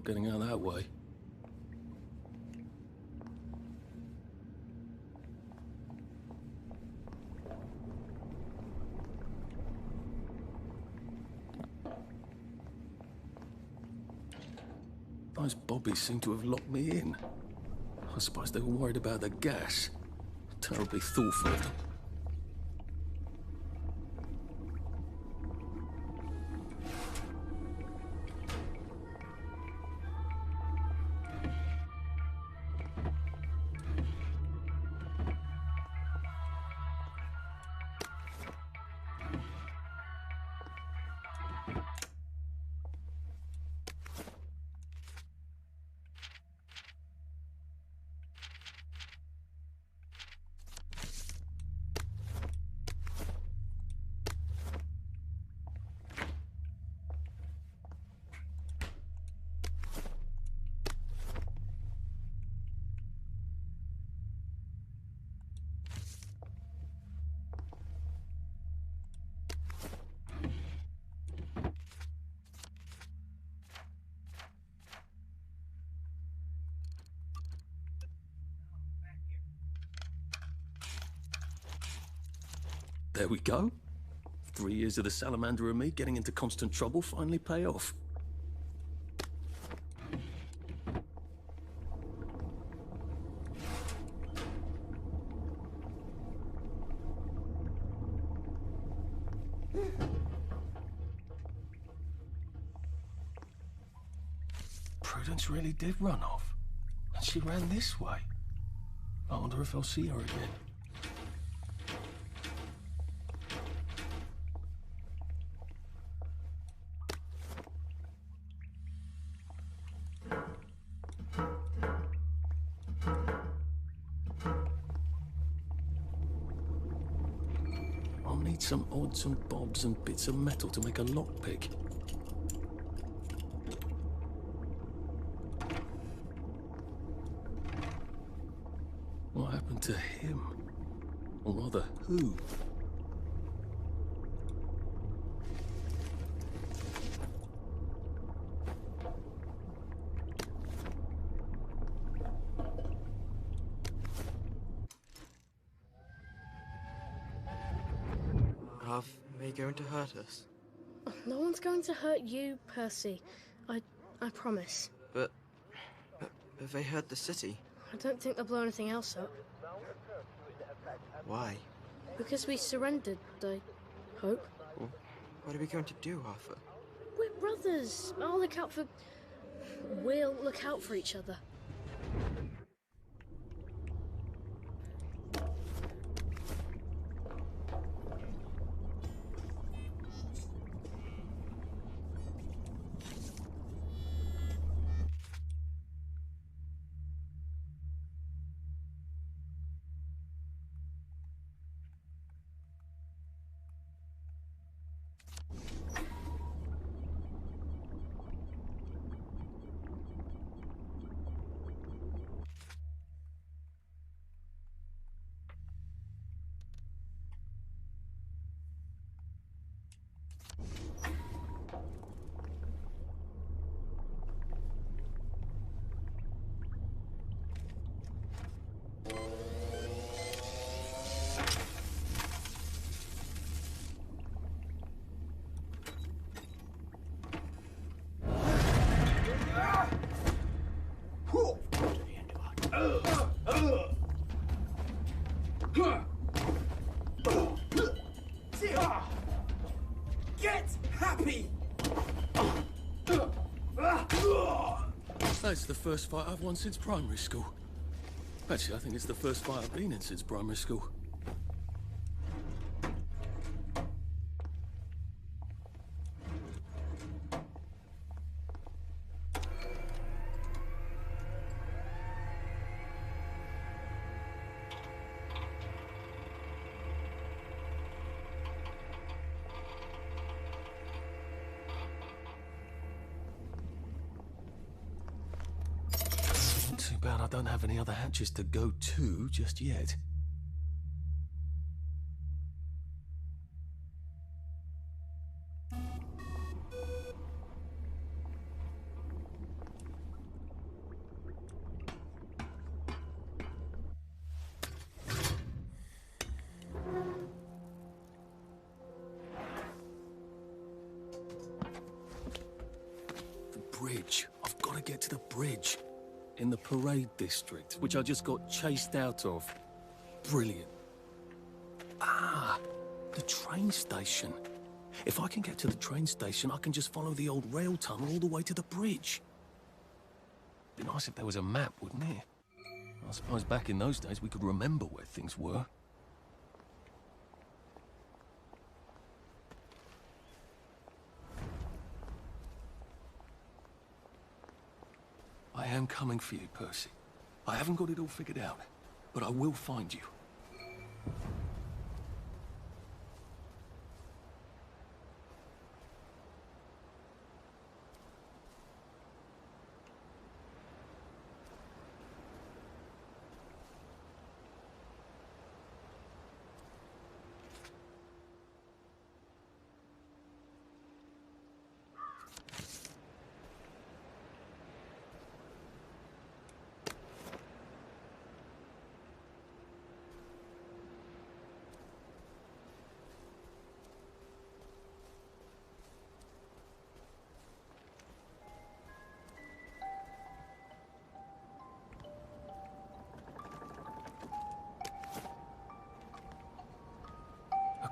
not getting out that way. Those bobbies seem to have locked me in. I suppose they were worried about the gas. Terribly thoughtful of them. There we go. 3 years of the salamander and me getting into constant trouble finally pay off. Prudence really did run off. And she ran this way. I wonder if I'll see her again. I'll need some odds and bobs and bits of metal to make a lockpick. What happened to him? Or rather, who? Are they going to hurt us? No one's going to hurt you, Percy. I promise. But have they hurt the city? I don't think they'll blow anything else up. Why? Because we surrendered, I hope. Well, what are we going to do, Arthur? We're brothers. We'll look out for each other. Get happy! That's the first fight I've won since primary school. Actually, I think it's the first fight I've been in since primary school. Too bad I don't have any other hatches to go to just yet. bridge. I've got to get to the bridge. In the parade district, which I just got chased out of. Brilliant. Ah, the train station. If I can get to the train station, I can just follow the old rail tunnel all the way to the bridge. Be nice if there was a map, wouldn't it? I suppose back in those days we could remember where things were. I am coming for you, Percy. I haven't got it all figured out, but I will find you.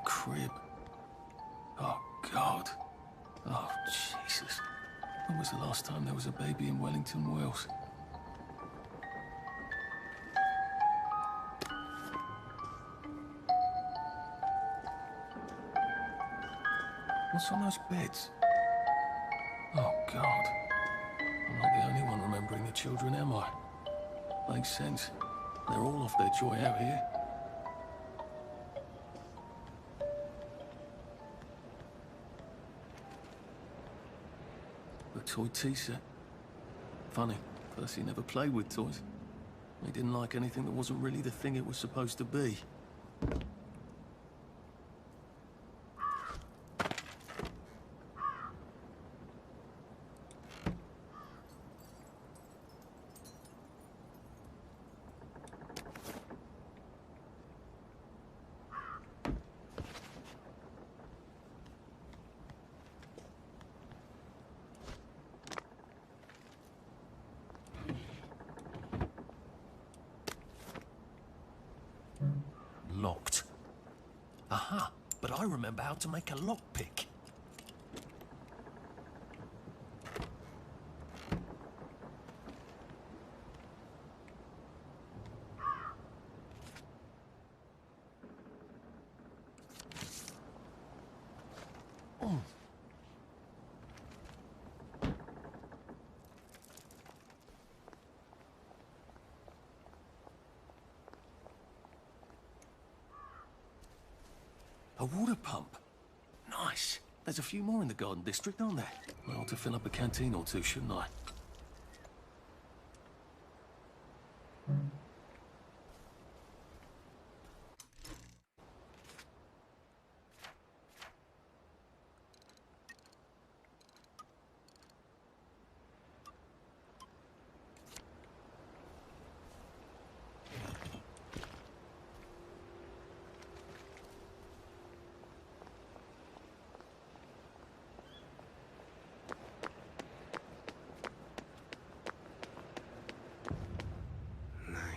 Crib. Oh, God. Oh, Jesus. When was the last time there was a baby in Wellington, Wales? What's on those beds? Oh, God. I'm not the only one remembering the children, am I? Makes sense. They're all off their joy out here. A toy tea set. Funny, Percy never played with toys. He didn't like anything that wasn't really the thing it was supposed to be. Locked. Aha, but I remember how to make a lockpick. Oh. A water pump. Nice. There's a few more in the Garden District, aren't there? I ought to fill up a canteen or two, shouldn't I?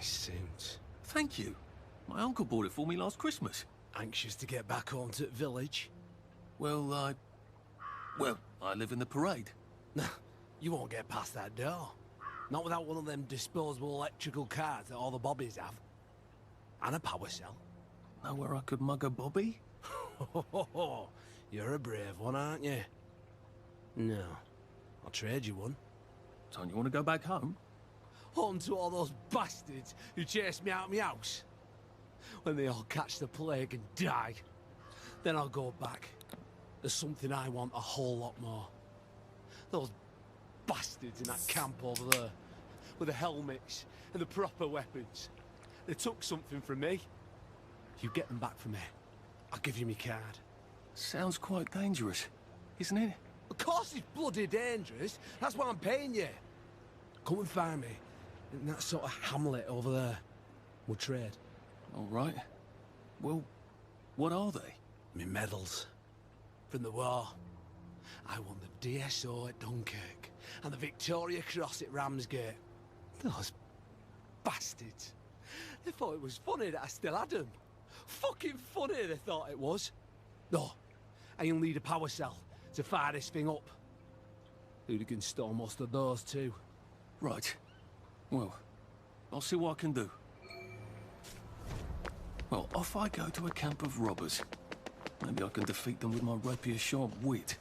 Suit. Thank you. My uncle bought it for me last Christmas. Anxious to get back home to the village? Well, I live in the parade. You won't get past that door. Not without one of them disposable electrical cars that all the bobbies have. And a power cell. Know where I could mug a bobby? You're a brave one, aren't you? No. I'll trade you one. Don't you want to go back home? Home to all those bastards who chased me out of my house. When they all catch the plague and die, then I'll go back. There's something I want a whole lot more. Those bastards in that camp over there, with the helmets and the proper weapons. They took something from me. You get them back from me, I'll give you my card. Sounds quite dangerous, isn't it? Of course it's bloody dangerous. That's why I'm paying you. Come and find me in that sort of hamlet over there. We'll trade. All right. Well, what are they? Me medals. From the war. I won the DSO at Dunkirk and the Victoria Cross at Ramsgate. Those bastards. They thought it was funny that I still had them. Fucking funny they thought it was. No, and you'll need a power cell to fire this thing up. Hooligans stole most of those too. Right. Well, I'll see what I can do. Well, off I go to a camp of robbers. Maybe I can defeat them with my rapier-sharp wit.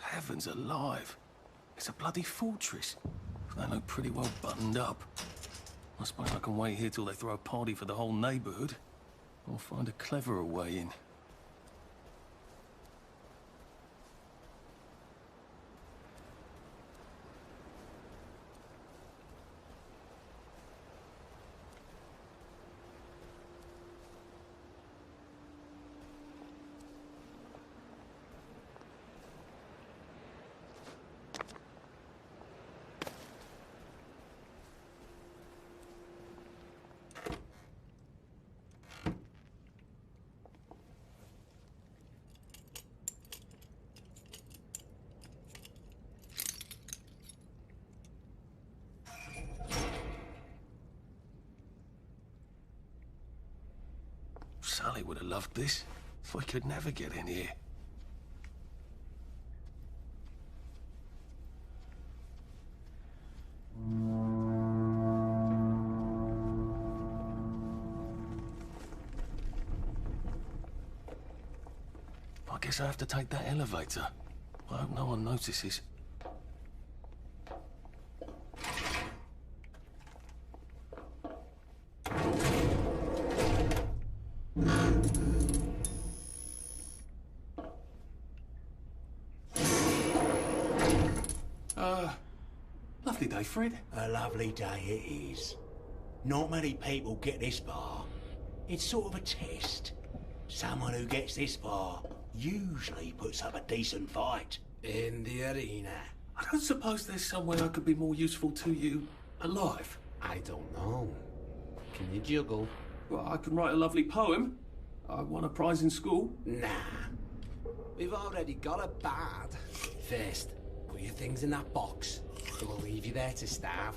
Heavens alive. It's a bloody fortress. They look pretty well buttoned up. I suppose I can wait here till they throw a party for the whole neighborhood. Or find a cleverer way in. Sally would have loved this. If we could never get in here. I guess I have to take that elevator. I hope no one notices. Lovely day, Fred. A lovely day it is. Not many people get this far. It's sort of a test. Someone who gets this far usually puts up a decent fight in the arena. I don't suppose there's somewhere I could be more useful to you alive. I don't know. Can you juggle? Well, I can write a lovely poem. I won a prize in school. Nah. We've already got a bard. First, put your things in that box. It will leave you there to starve.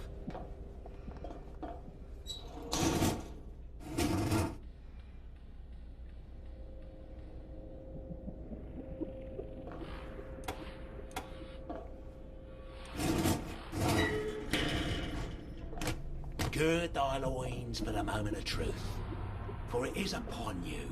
Gird thy loins for the moment of truth, for it is upon you.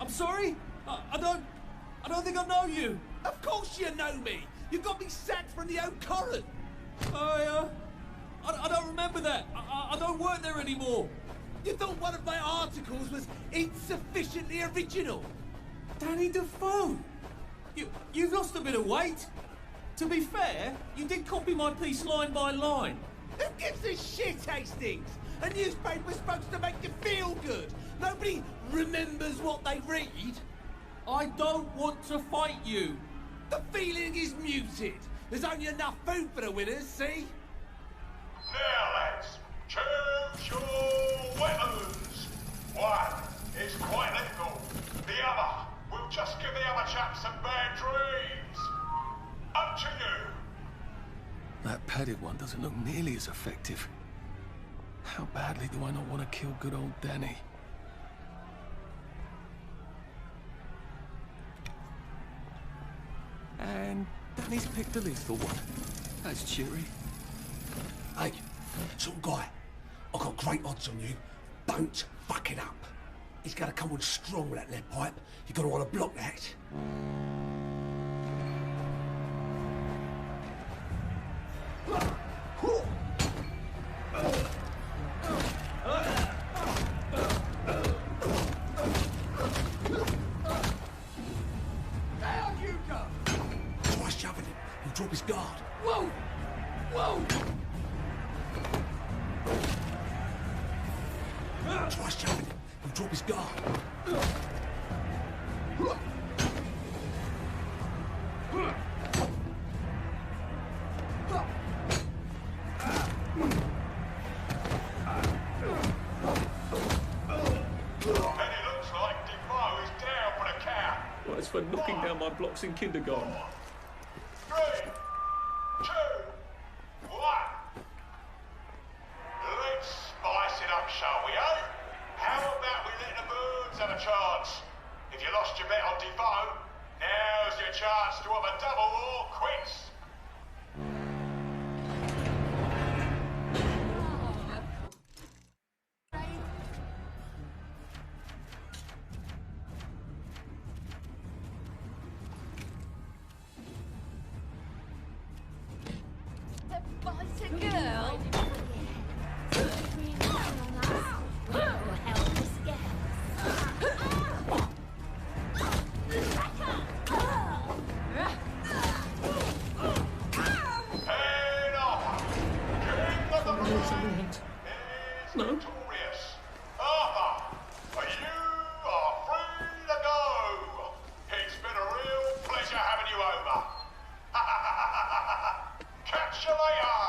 I'm sorry? I don't think I know you. Of course you know me. You got me sacked from the Old Current. I don't remember that. I don't work there anymore. You thought one of my articles was insufficiently original? Danny Defoe! You've lost a bit of weight. To be fair, you did copy my piece line by line. Who gives a shit, Hastings? A newspaper's supposed to make you feel good. Nobody remembers what they read. I don't want to fight you. The feeling is muted. There's only enough food for the winners, see? Now, lads, choose your weapons. One is quite lethal. The other will just give the other chap some bad dreams. Up to you. That padded one doesn't look nearly as effective. How badly do I not want to kill good old Danny? And Danny's picked a lethal one. That's cheery. Hey, some guy. I've got great odds on you. Don't fuck it up. He's gonna come on strong with that lead pipe. You're gonna want to block that. Down you go! Try shoving him. He'll drop his guard. Whoa! Whoa! Try shoving him. He'll drop his guard. And it looks like Defoe is down for the count. Well, it's for knocking down my blocks in kindergarten. 3, 2, 1. Let's spice it up, shall we, eh? How about we let the birds have a chance? If you lost your bet on Defoe, now's your chance to have a double or quits. Boss a girl. Head off! King of the Moon is victorious. Arthur, you are free to go. It's been a real pleasure having you over. Catch you later.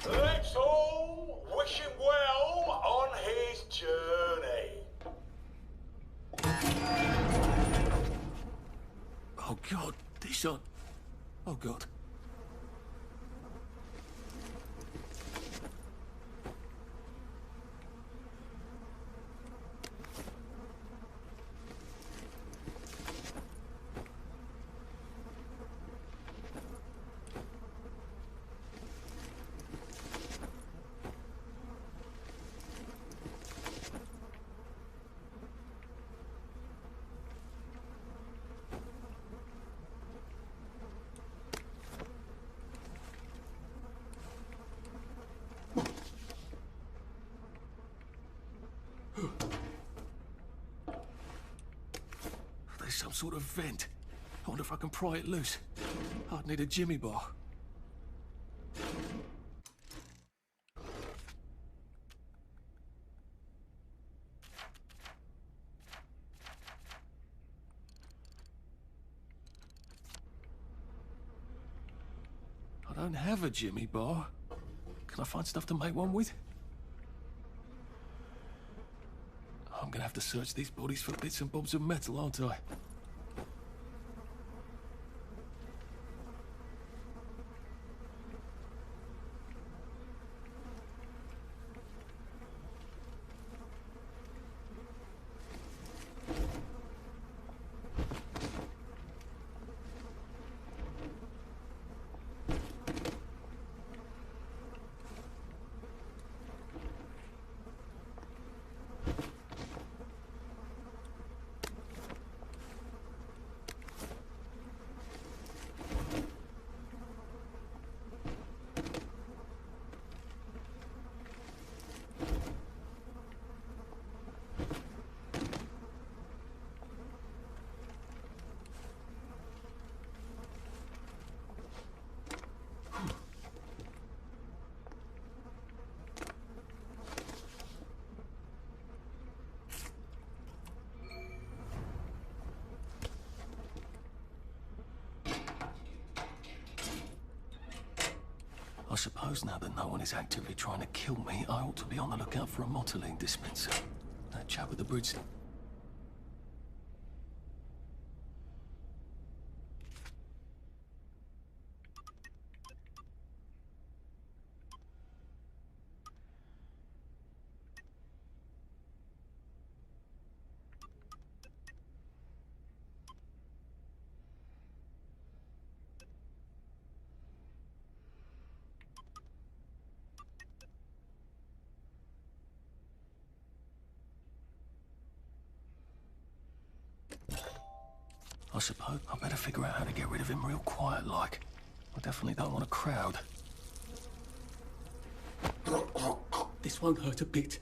Let's all wish him well on his journey. Oh God, Dishon. Oh God. There's some sort of vent. I wonder if I can pry it loose. I'd need a jimmy bar. I don't have a jimmy bar. Can I find stuff to make one with? I'm gonna have to search these bodies for bits and bobs of metal, aren't I? I suppose now that no one is actively trying to kill me, I ought to be on the lookout for a Motoline dispenser. That chap at the bridge. I suppose I better figure out how to get rid of him real quiet like. I definitely don't want a crowd. This won't hurt a bit.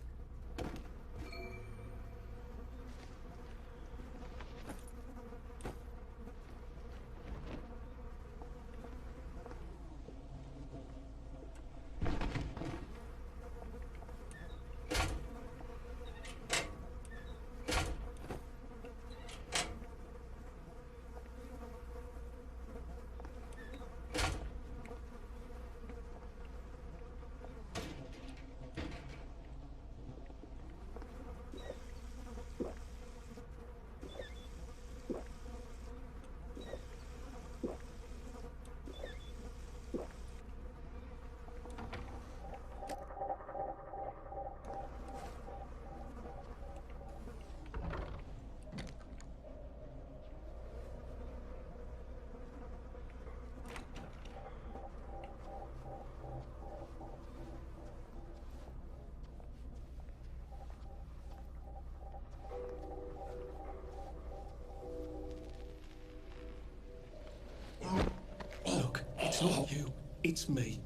Look, it's not you, it's me.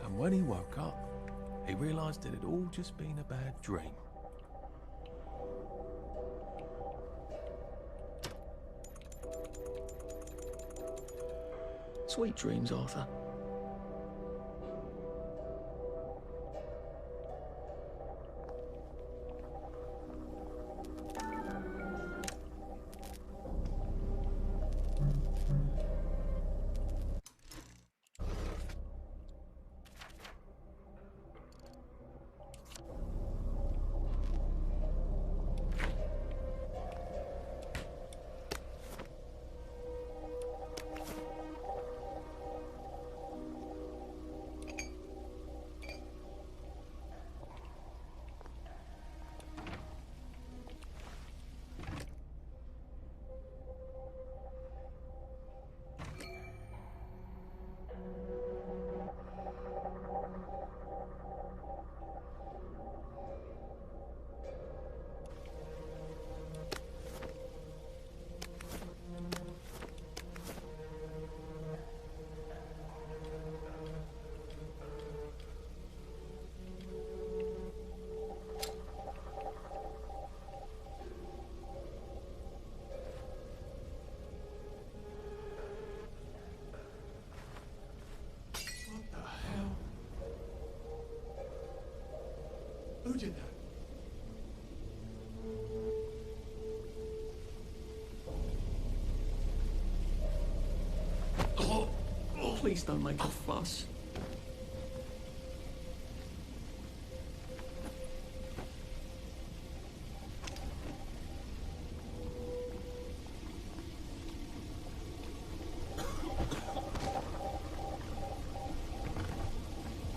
And when he woke up, he realised it had all just been a bad dream. Sweet dreams, Arthur. Who did that? Oh, please don't make a fuss.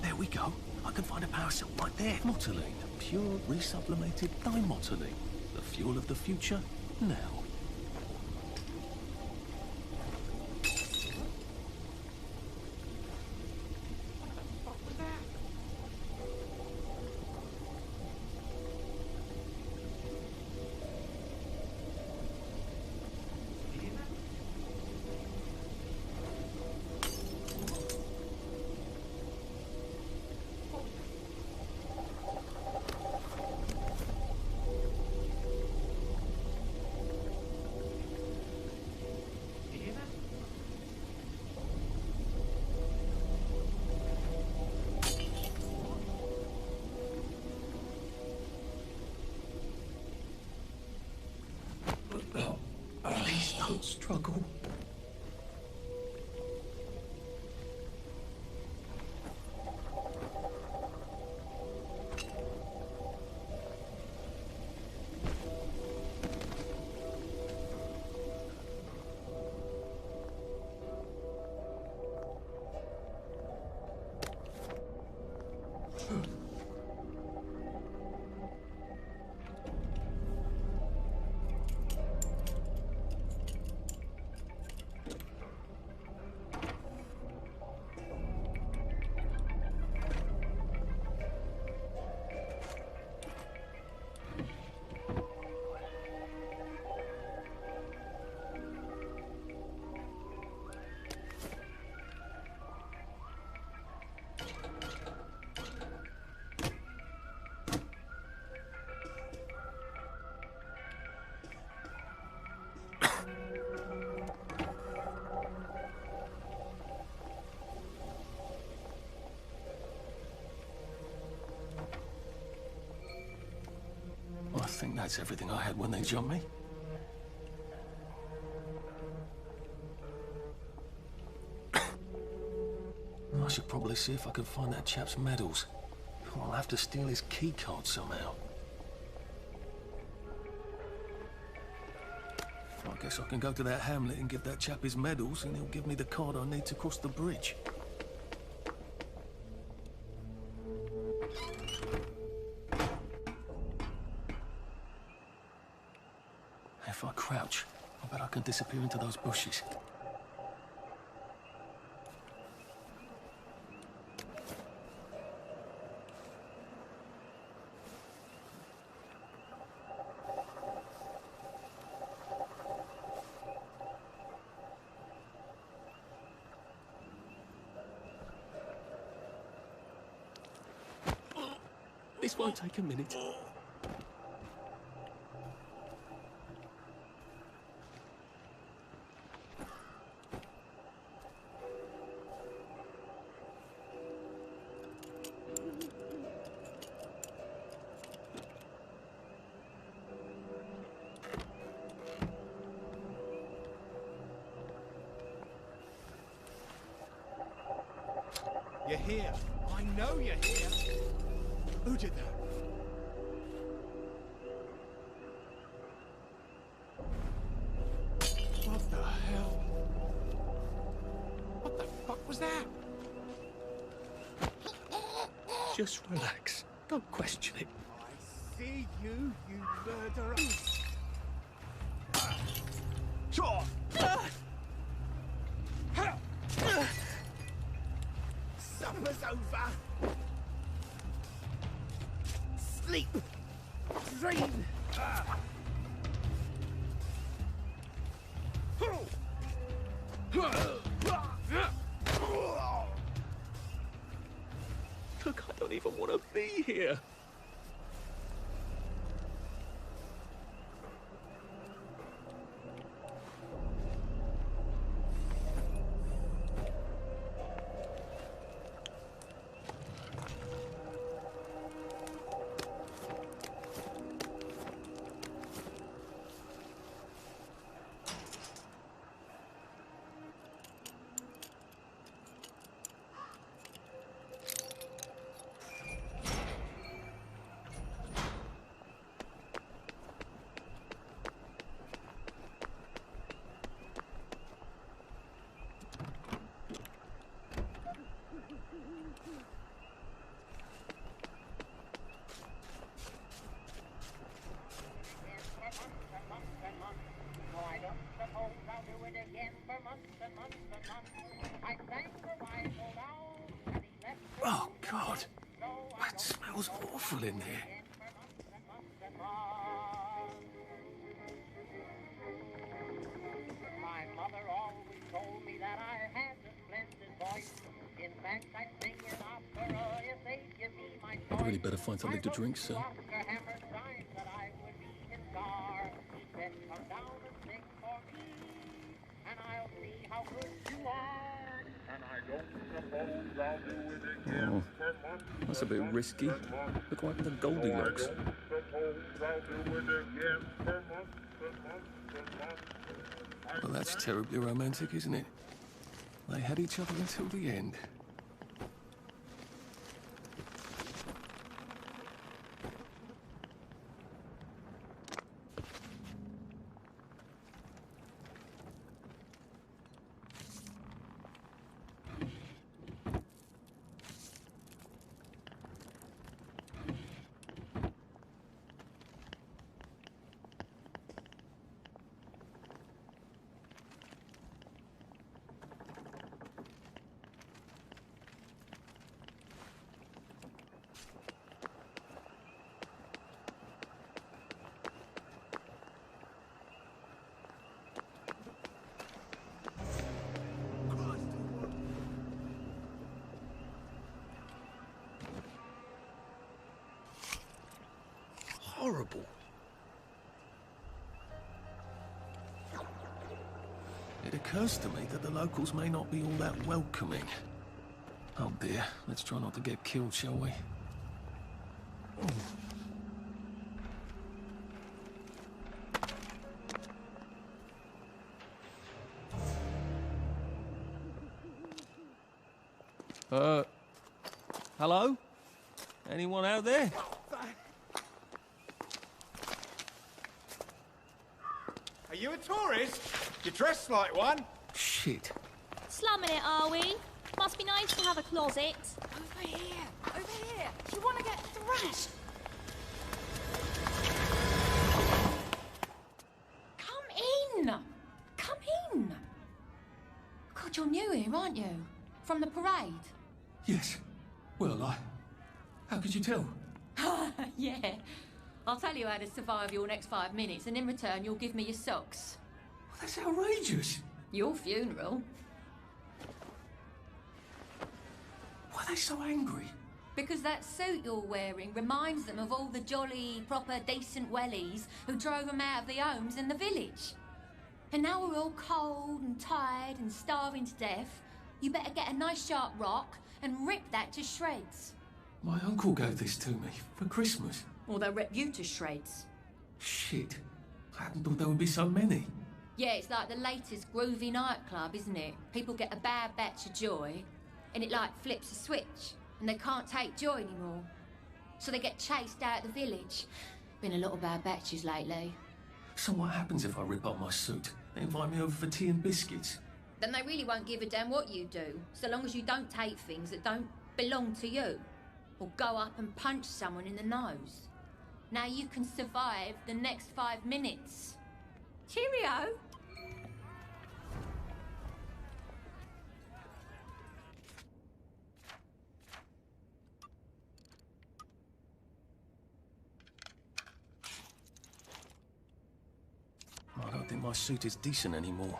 There we go. I can find a power cell right there. Motoline. Pure resublimated dimotoline. The fuel of the future, now. struggle. I think that's everything I had when they jumped me. I should probably see if I can find that chap's medals. I'll have to steal his keycard somehow. I guess I can go to that hamlet and give that chap his medals, and he'll give me the card I need to cross the bridge. If I crouch, I bet I can disappear into those bushes. This won't take a minute. You're here. I know you're here. Who did that? What the hell? What the fuck was that? Just relax. Don't question it. I see you, you murderer. Sure. Supper's over. Sleep. Dream. Look, I don't even want to be here. Oh, God. That smells awful in there. My mother always told me that I had a splendid voice. In fact, I sing in opera if they give me my choice. You really better find something to drink, sir. Oscar Hammer signed that I would be his star. He said, come down and sing for me, and I'll see how good you are. And I don't suppose I'll do it again for months. That's a bit risky. Look like the Goldilocks. I don't suppose I'll do it again for months and months and months. Well, that's terribly romantic, isn't it? They had each other until the end. Horrible. It occurs to me that the locals may not be all that welcoming. Oh dear, let's try not to get killed, shall we? Hello? Anyone out there? Are you a tourist? You dress like one. Shit. Slumming it, are we? Must be nice to have a closet. Over here! Over here! You want to get thrashed? Come in! Come in! God, you're new here, aren't you? From the parade? Yes. Well, how could you tell? Yeah. I'll tell you how to survive your next 5 minutes, and in return, you'll give me your socks. Well, that's outrageous. Your funeral. Why are they so angry? Because that suit you're wearing reminds them of all the jolly, proper, decent wellies who drove them out of their homes in the village. And now we're all cold and tired and starving to death. You better get a nice sharp rock and rip that to shreds. My uncle gave this to me for Christmas. Or they'll rip you to shreds. Shit. I hadn't thought there would be so many. Yeah, it's like the latest groovy nightclub, isn't it? People get a bad batch of joy, and it like flips a switch, and they can't take joy anymore. So they get chased out of the village. Been a lot of bad batches lately. So what happens if I rip up my suit? They invite me over for tea and biscuits. Then they really won't give a damn what you do, so long as you don't take things that don't belong to you. Or go up and punch someone in the nose. Now you can survive the next 5 minutes. Cheerio! I don't think my suit is decent anymore.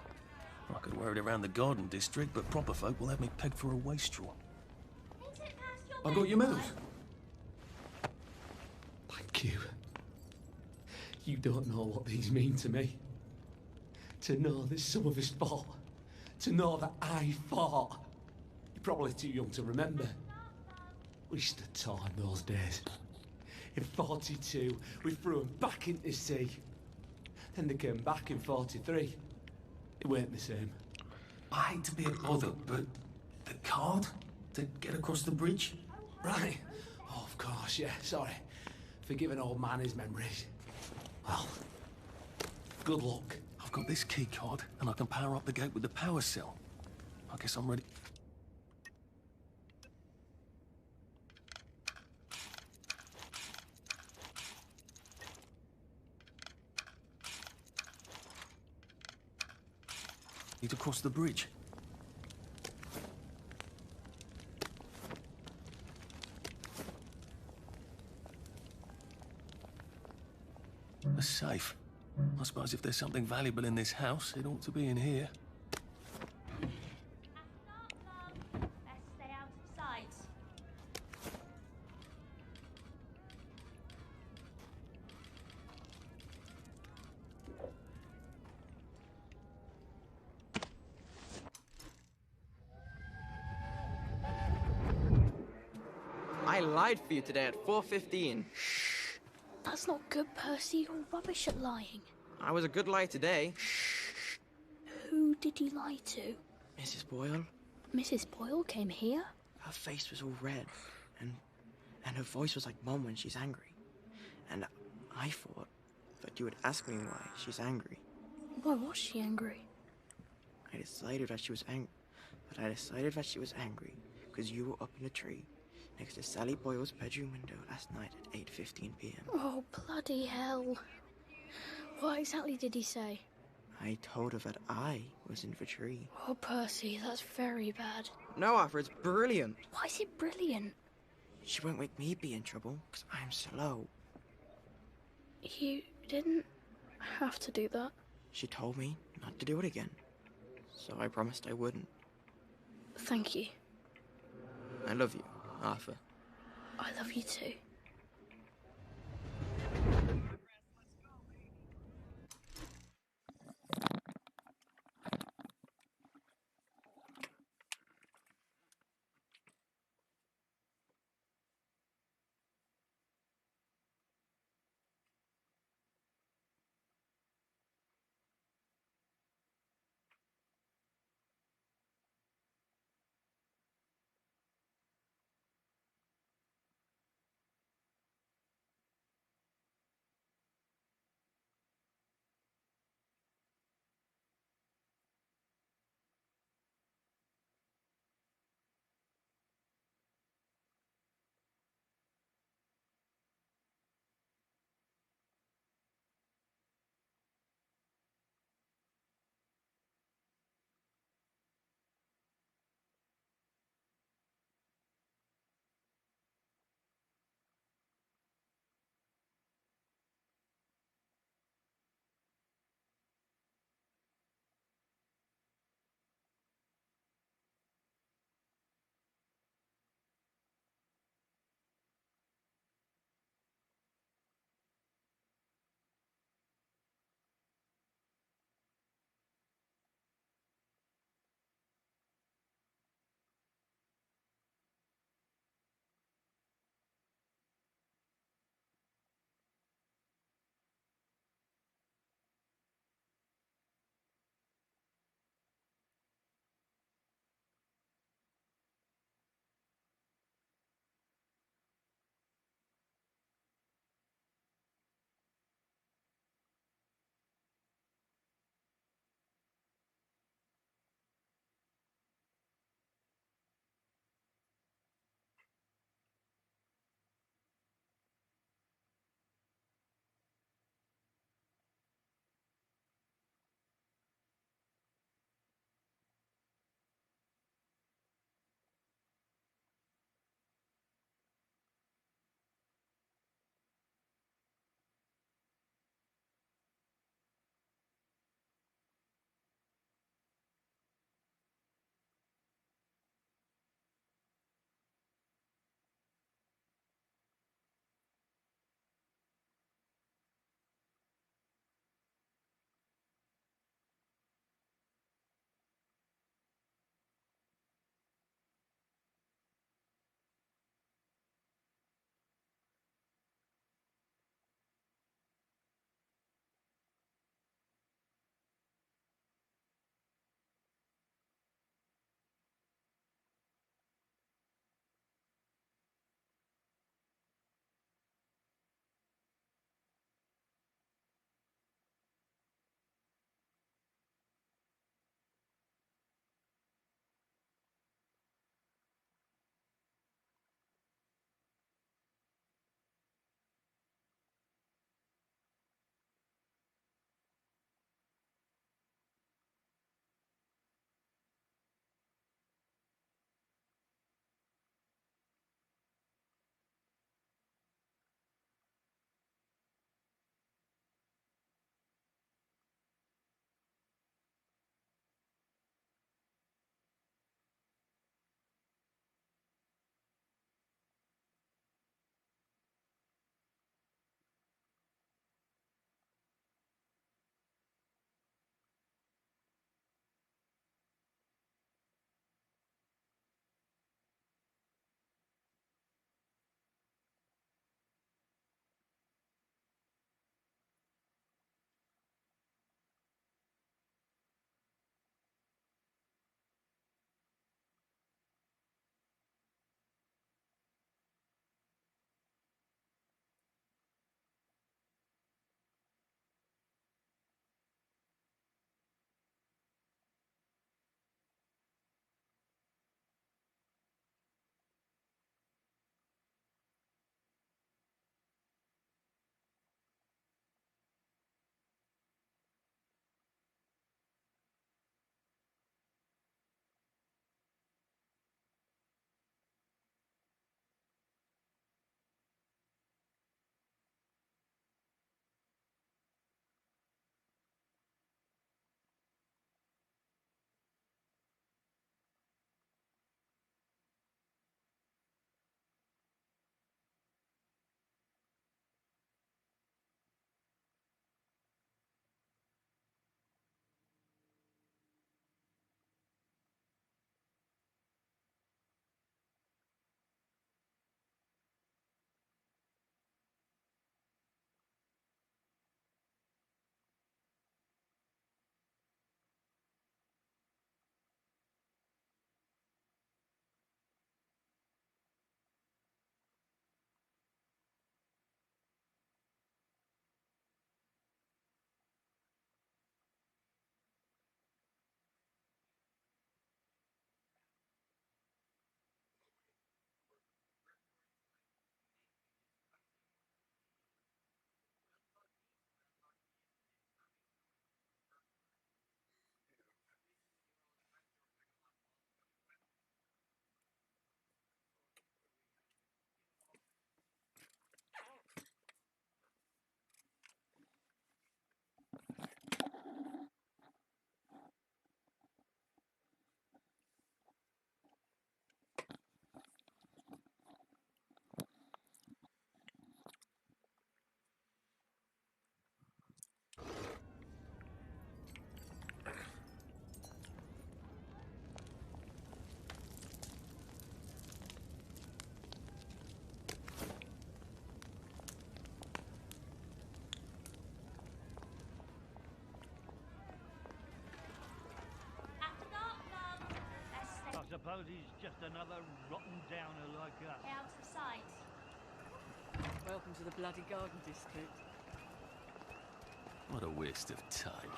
I could wear it around the garden district, but proper folk will have me pegged for a wastrel. I got your medals. Thank you. You don't know what these mean to me. To know that some of us fought. To know that I fought. You're probably too young to remember. We stood tall in those days. In 42, we threw them back into the sea. Then they came back in 43. It weren't the same. I hate to be a bother, but the card to get across the bridge? Right. Oh, of course, yeah, sorry. Forgive an old man his memories. Well, good luck. I've got this key card, and I can power up the gate with the power cell. I guess I'm ready. Need to cross the bridge. A safe. I suppose if there's something valuable in this house, it ought to be in here. Best stay out of sight. I lied for you today at 4:15. That's not good, Percy. You're rubbish at lying. I was a good liar today. Who did you lie to? Mrs. Boyle, Mrs. Boyle came here? her face was all red, and her voice was like Mum when she's angry. And I thought that you would ask me why she's angry. Why was she angry? I decided that she was angry because you were up in a tree next to Sally Boyle's bedroom window last night at 8:15 p.m. Oh, bloody hell. What exactly did he say? I told her that I was in the tree. Oh, Percy, that's very bad. No, Arthur, it's brilliant. Why is it brilliant? She won't make me be in trouble because I'm slow. You didn't have to do that. She told me not to do it again, so I promised I wouldn't. Thank you. I love you, Arthur. I love you too. suppose he's just another rotten downer like us. Out of sight. Welcome to the Bloody Garden District. What a waste of time.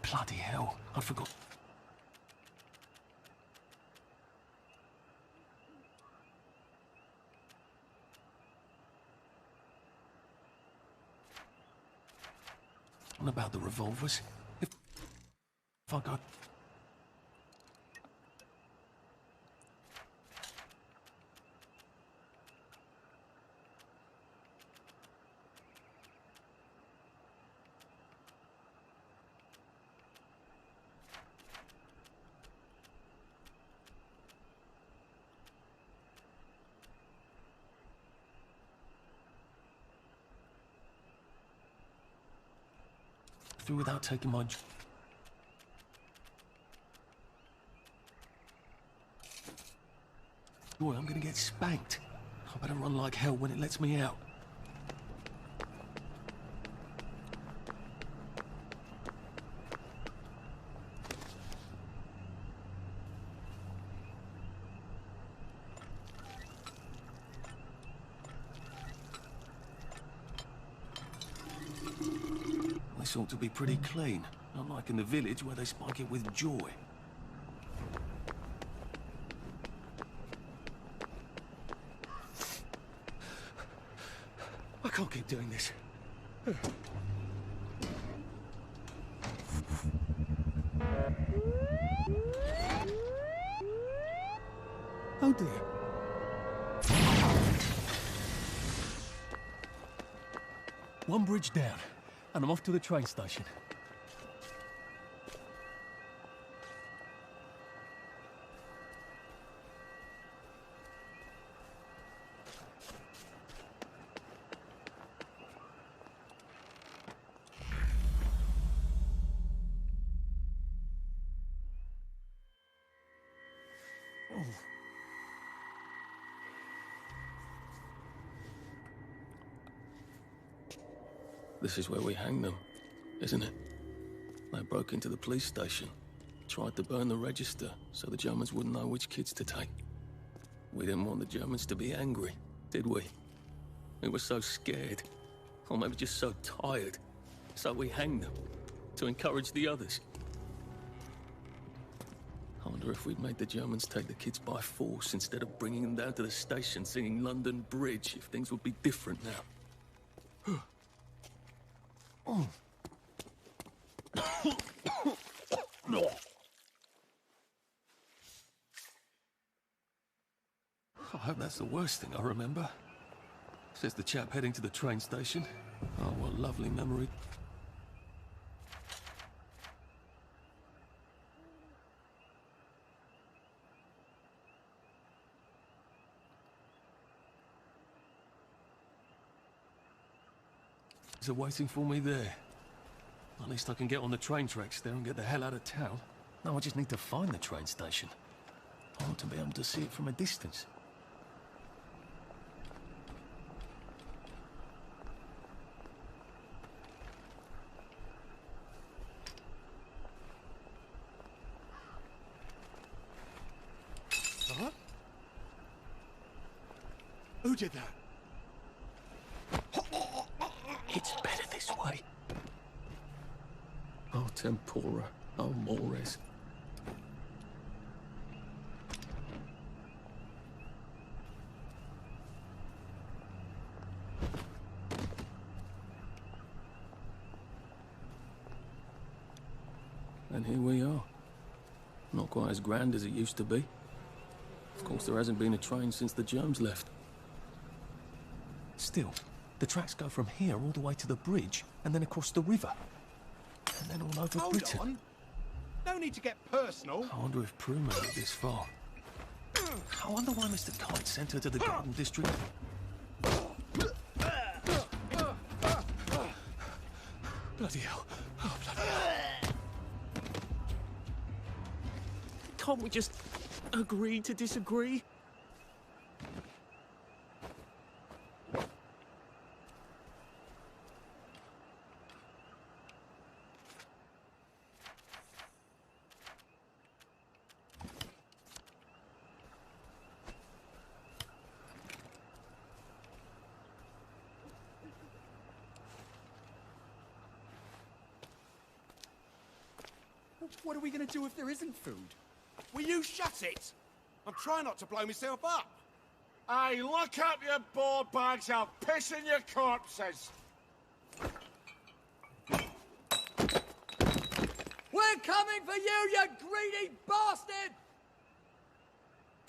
Bloody hell, I forgot. What about the revolvers? If I got... through without taking my... Boy, I'm gonna get spanked. I better run like hell when it lets me out. This ought to be pretty clean, not like in the village where they spike it with joy. I can't keep doing this. dear. One bridge down, and I'm off to the train station. This is where we hang them, isn't it? They broke into the police station, tried to burn the register so the Germans wouldn't know which kids to take. We didn't want the Germans to be angry, did we? We were so scared, or maybe just so tired, so we hanged them to encourage the others. I wonder if we'd made the Germans take the kids by force instead of bringing them down to the station singing London Bridge, if things would be different now. I hope that's the worst thing I remember. Says the chap heading to the train station. Oh, what lovely memory. They're waiting for me there. At least I can get on the train tracks there and get the hell out of town. No, I just need to find the train station. I want to be able to see it from a distance. Huh? Who did that? It's better this way. Oh, tempora. Oh, mores. And here we are. Not quite as grand as it used to be. Of course, there hasn't been a train since the Germs left. Still, the tracks go from here all the way to the bridge, and then across the river. And then all over Britain. Hold on. No need to get personal. I wonder if Prue made it this far. I wonder why Mr. Kite sent her to the Garden District. Bloody hell. Oh, bloody hell. Can't we just agree to disagree? What are we going to do if there isn't food? Will you shut it? I'm trying not to blow myself up. Hey, look up your board bags, I'll piss in your corpses. We're coming for you greedy bastard!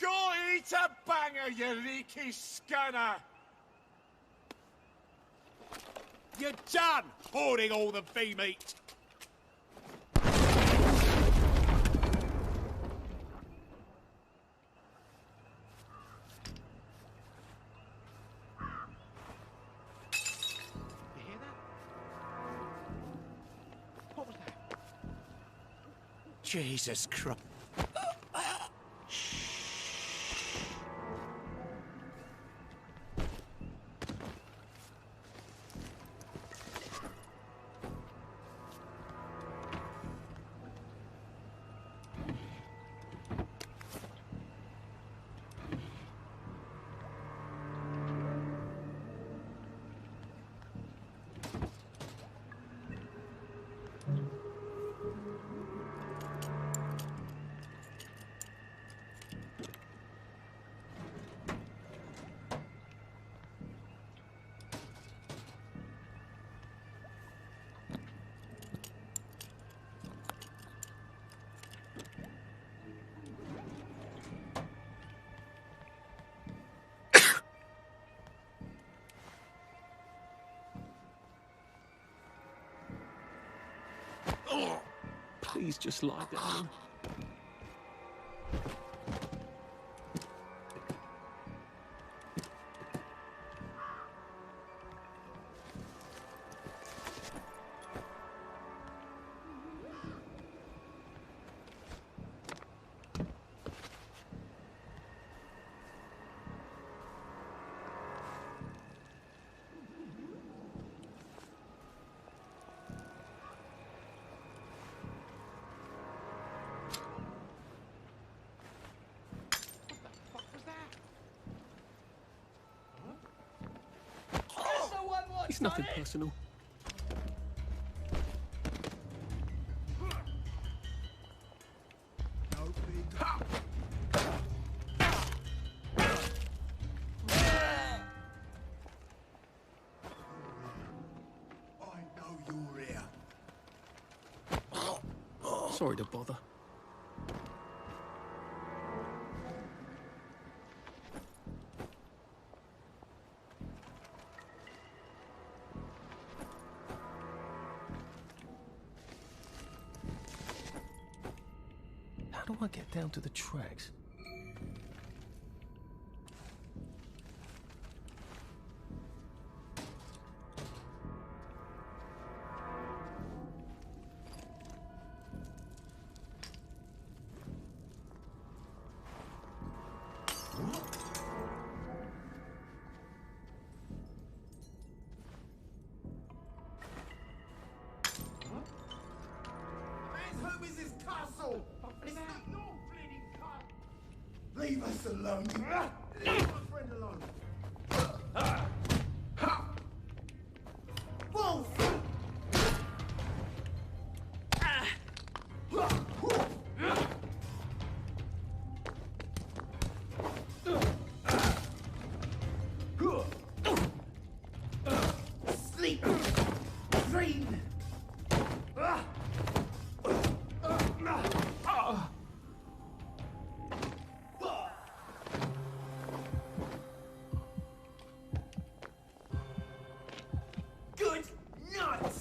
Go eat a banger, you leaky scunner! You're done hoarding all the bee meat. Jesus Christ. Please just lie down. It's nothing personal. Sorry to bother. How do I get down to the tracks? Home is his castle! It's not your bleeding cunt! Leave us alone! Leave my friend alone! Wolf! Sleep! Dream! Good night!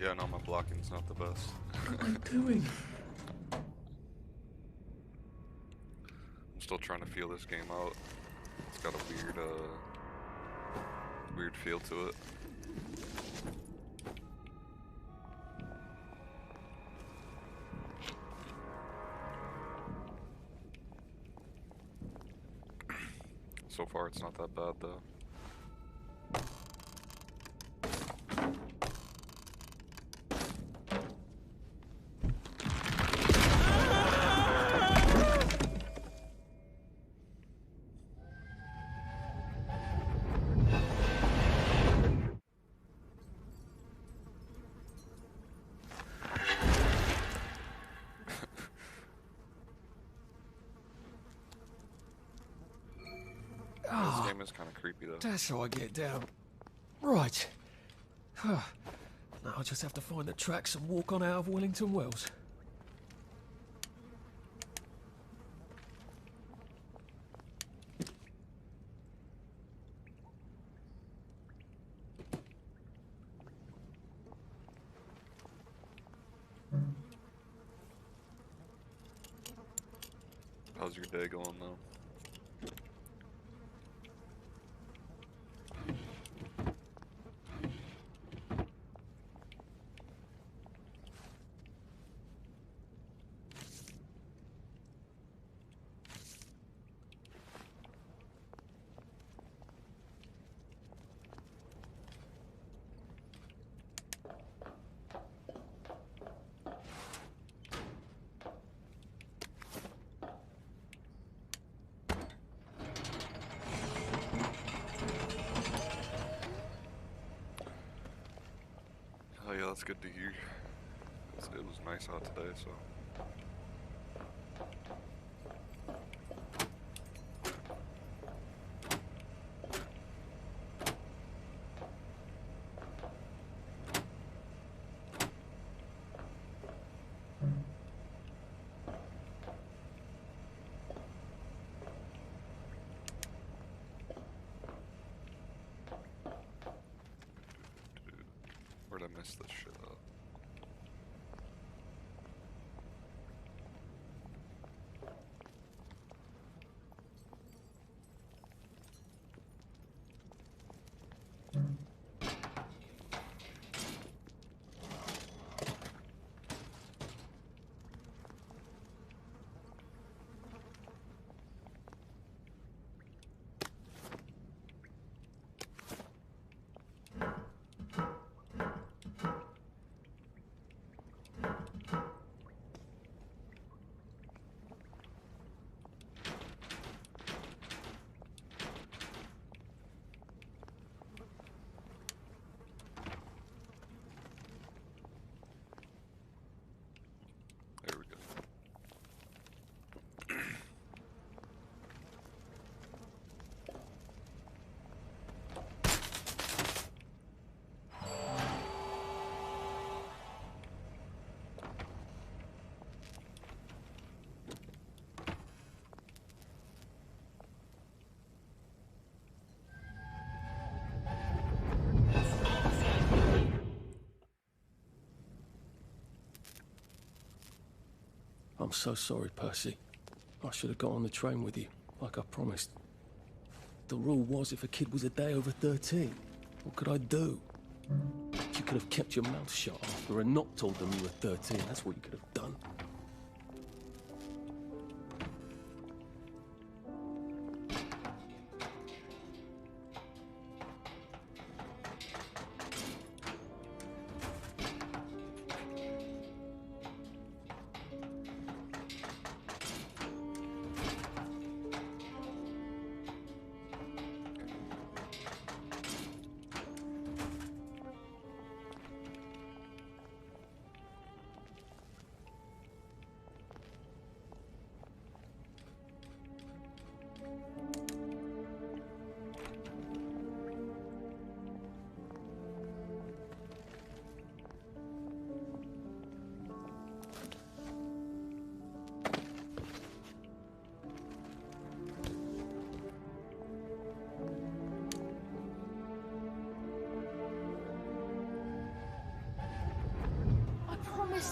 Yeah, no, my blocking's not the best. What am I doing? I'm still trying to feel this game out. It's got a weird feel to it. So far, it's not that bad though. This game is kind of creepy though. That's how I get down. Right. Now I just have to find the tracks and walk on out of Wellington Wells. How's your day going though? Oh yeah, that's good to hear. It was nice out today, so. I messed this shit up? There we go. I'm so sorry, Percy. I should have got on the train with you, like I promised. The rule was if a kid was a day over 13, what could I do? You could have kept your mouth shut after and not told them you were 13. That's what you could have done.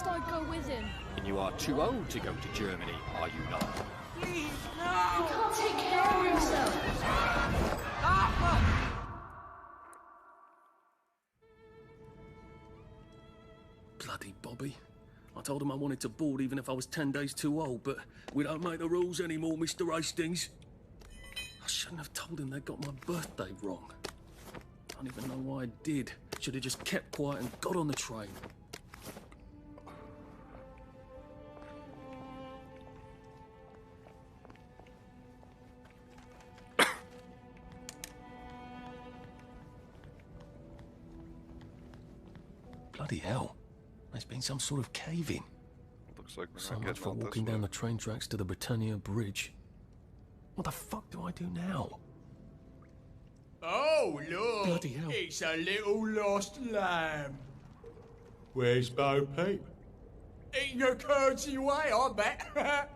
I'd go with him. And you are too old to go to Germany, are you not? Please, no! He can't take care of himself. Bloody Bobby. I told him I wanted to board even if I was 10 days too old, but we don't make the rules anymore, Mr. Hastings. I shouldn't have told him they got my birthday wrong. I don't even know why I did. Should have just kept quiet and got on the train. Bloody hell. There's been some sort of cave-in. Looks like we're So not much getting for out walking this down way. the train tracks to the Britannia Bridge. What the fuck do I do now? Oh, look. Bloody hell. It's a little lost lamb. Where's Bo Peep? Eating her curds away, I bet.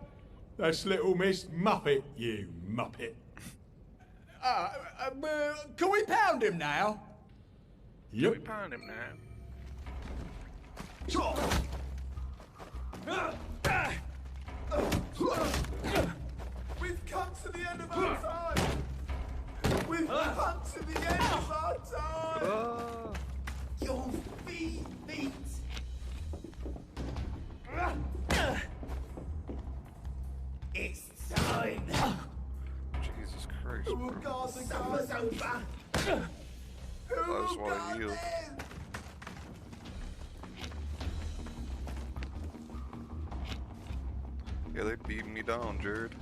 That's little Miss Muppet, you muppet. Can we pound him now? Yep. We pound him now. We've come to the end of our time! We've come to the end of our time! Your feet! It's time! Jesus Christ, Who will bro. guard the summer's over? Who I just will want guard to yield. them? Yeah, they beat me down, Jared.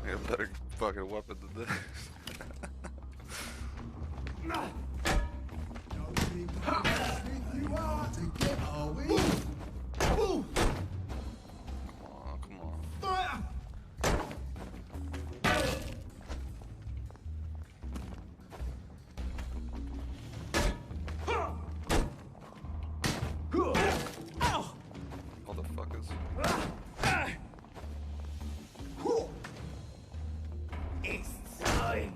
Yeah, better fucking weapon than this. You are together, are we? Come on, come on. Motherfuckers. It's time!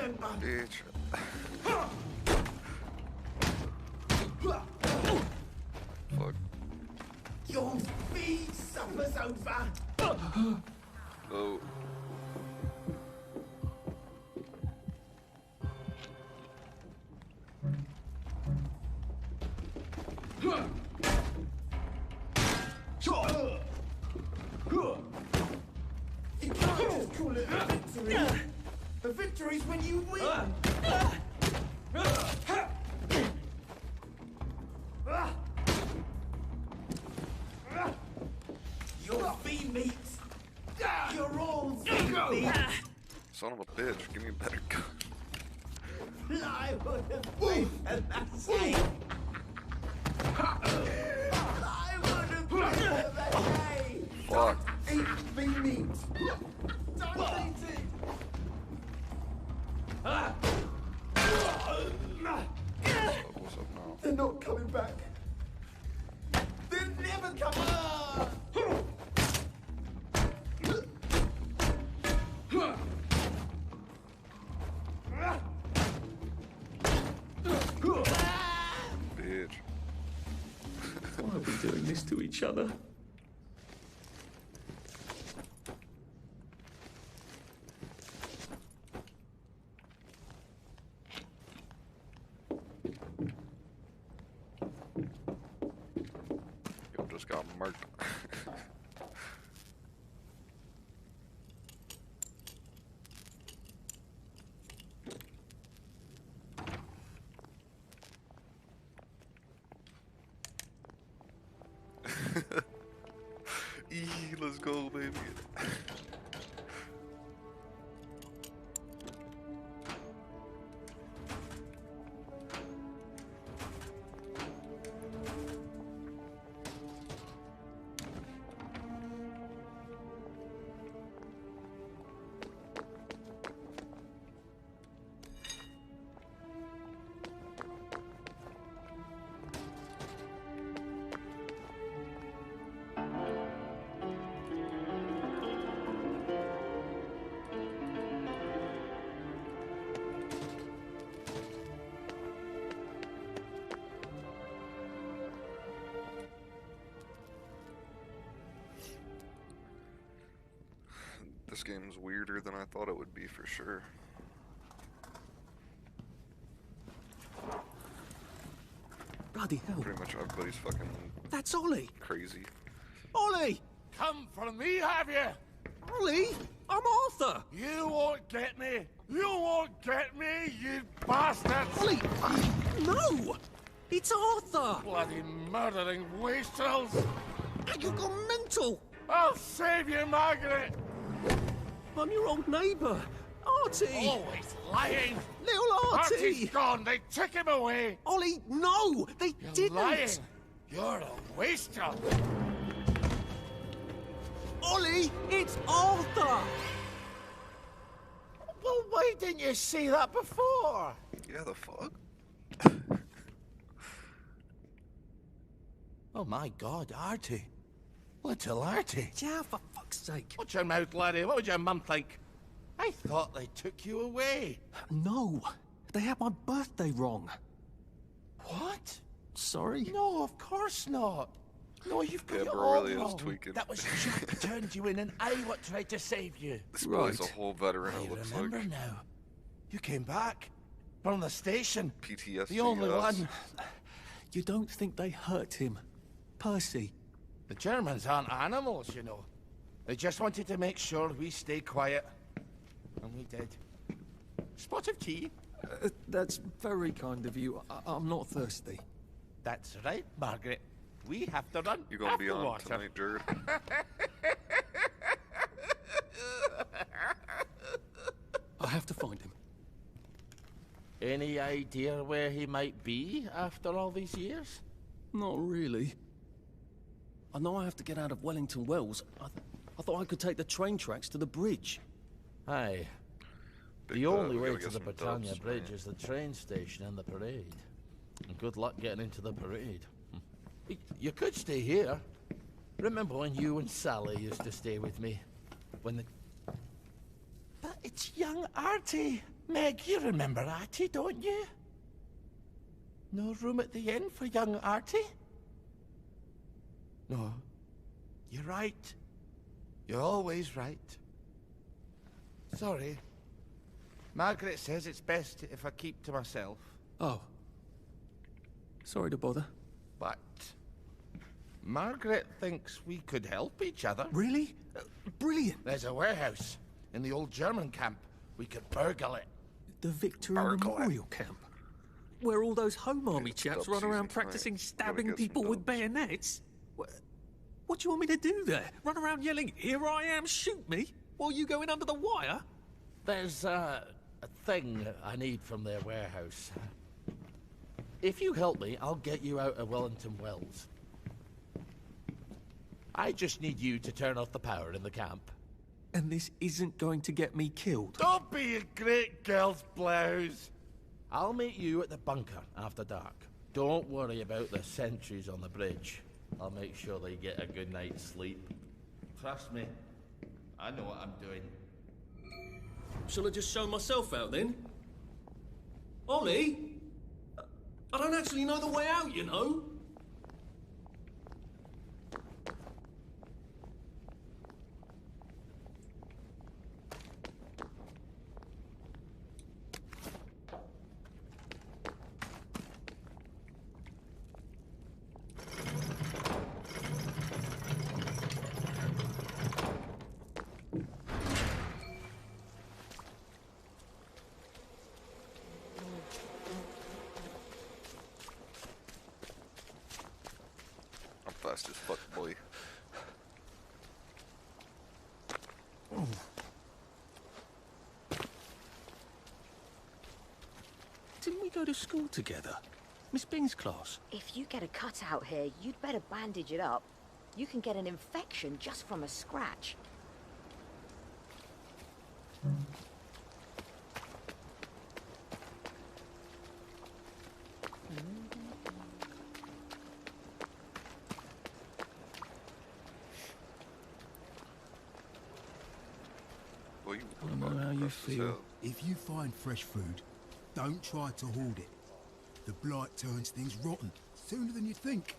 remember. Bitch. Fuck. Your feed suffers over. Oh. You can't just call it a victory. A victory's when you win. You're feed meat. You're all feed meat. Son of a bitch, give me a better gun. I would have taken that same. I would have taken that day. Fuck. Eat feed meat. Don't eat it. What's up now? They're not coming back. They're never coming back. Bitch. Why are we doing this to each other? Yo, just got murked. Let's go, baby. This game's weirder than I thought it would be for sure. Bloody hell. Pretty much everybody's fucking That's Ollie. crazy. Ollie! Come for me, have you? Ollie! I'm Arthur! You won't get me! You won't get me, you bastard! Ollie! No! It's Arthur! Bloody murdering wastrels! You gone mental! I'll save you, Margaret! I'm your old neighbour, Artie! Always lying! Little Artie! Artie's gone, they took him away! Ollie, no! They You're didn't! lying! You're a wastrel! Ollie, it's Arthur! Well, why didn't you say that before? Yeah, the fuck? Oh my God, Artie. Little Artie. Yeah, for fuck's sake. Watch your mouth, laddie. What would your mum think? I thought they took you away. No, they had my birthday wrong. What? Sorry? No, of course not. No, you've got Yeah, it bro all really is wrong. tweaking. That was Jack turned you in and I what tried to save you. This boy's a whole veteran, I it looks remember like. now. You came back. From the station. PTSD. The only one. You don't think they hurt him? Percy? The Germans aren't animals, you know. They just wanted to make sure we stay quiet. And we did. Spot of tea? That's very kind of you. I'm not thirsty. That's right, Margaret. We have to run. You gonna after be on water. tonight, Jared? I have to find him. Any idea where he might be after all these years? Not really. I know I have to get out of Wellington Wells. I thought I could take the train tracks to the bridge. Aye. The only way to the Britannia Bridge is the train station and the parade. And good luck getting into the parade. You could stay here. Remember when you and Sally used to stay with me? When the... But it's young Artie. Meg, you remember Artie, don't you? No room at the inn for young Artie? No. You're right. You're always right. Sorry. Margaret says it's best if I keep to myself. Oh. Sorry to bother. But Margaret thinks we could help each other. Really? Brilliant. There's a warehouse in the old German camp. We could burgle it. The Victorian Memorial Camp? Where all those Home Army chaps run around practicing stabbing people with bayonets? What do you want me to do there? Run around yelling, "Here I am, shoot me," while you go in under the wire? There's a thing I need from their warehouse. If you help me, I'll get you out of Wellington Wells. I just need you to turn off the power in the camp. And this isn't going to get me killed. Don't be a great girl's blouse. I'll meet you at the bunker after dark. Don't worry about the sentries on the bridge. I'll make sure they get a good night's sleep. Trust me, I know what I'm doing. Shall I just show myself out then? Ollie? I don't actually know the way out, you know. Fast as fuck, boy. Didn't we go to school together? Miss Bing's class. If you get a cut out here, you'd better bandage it up. You can get an infection just from a scratch. I know how you feel. If you find fresh food, don't try to hoard it. The blight turns things rotten sooner than you think.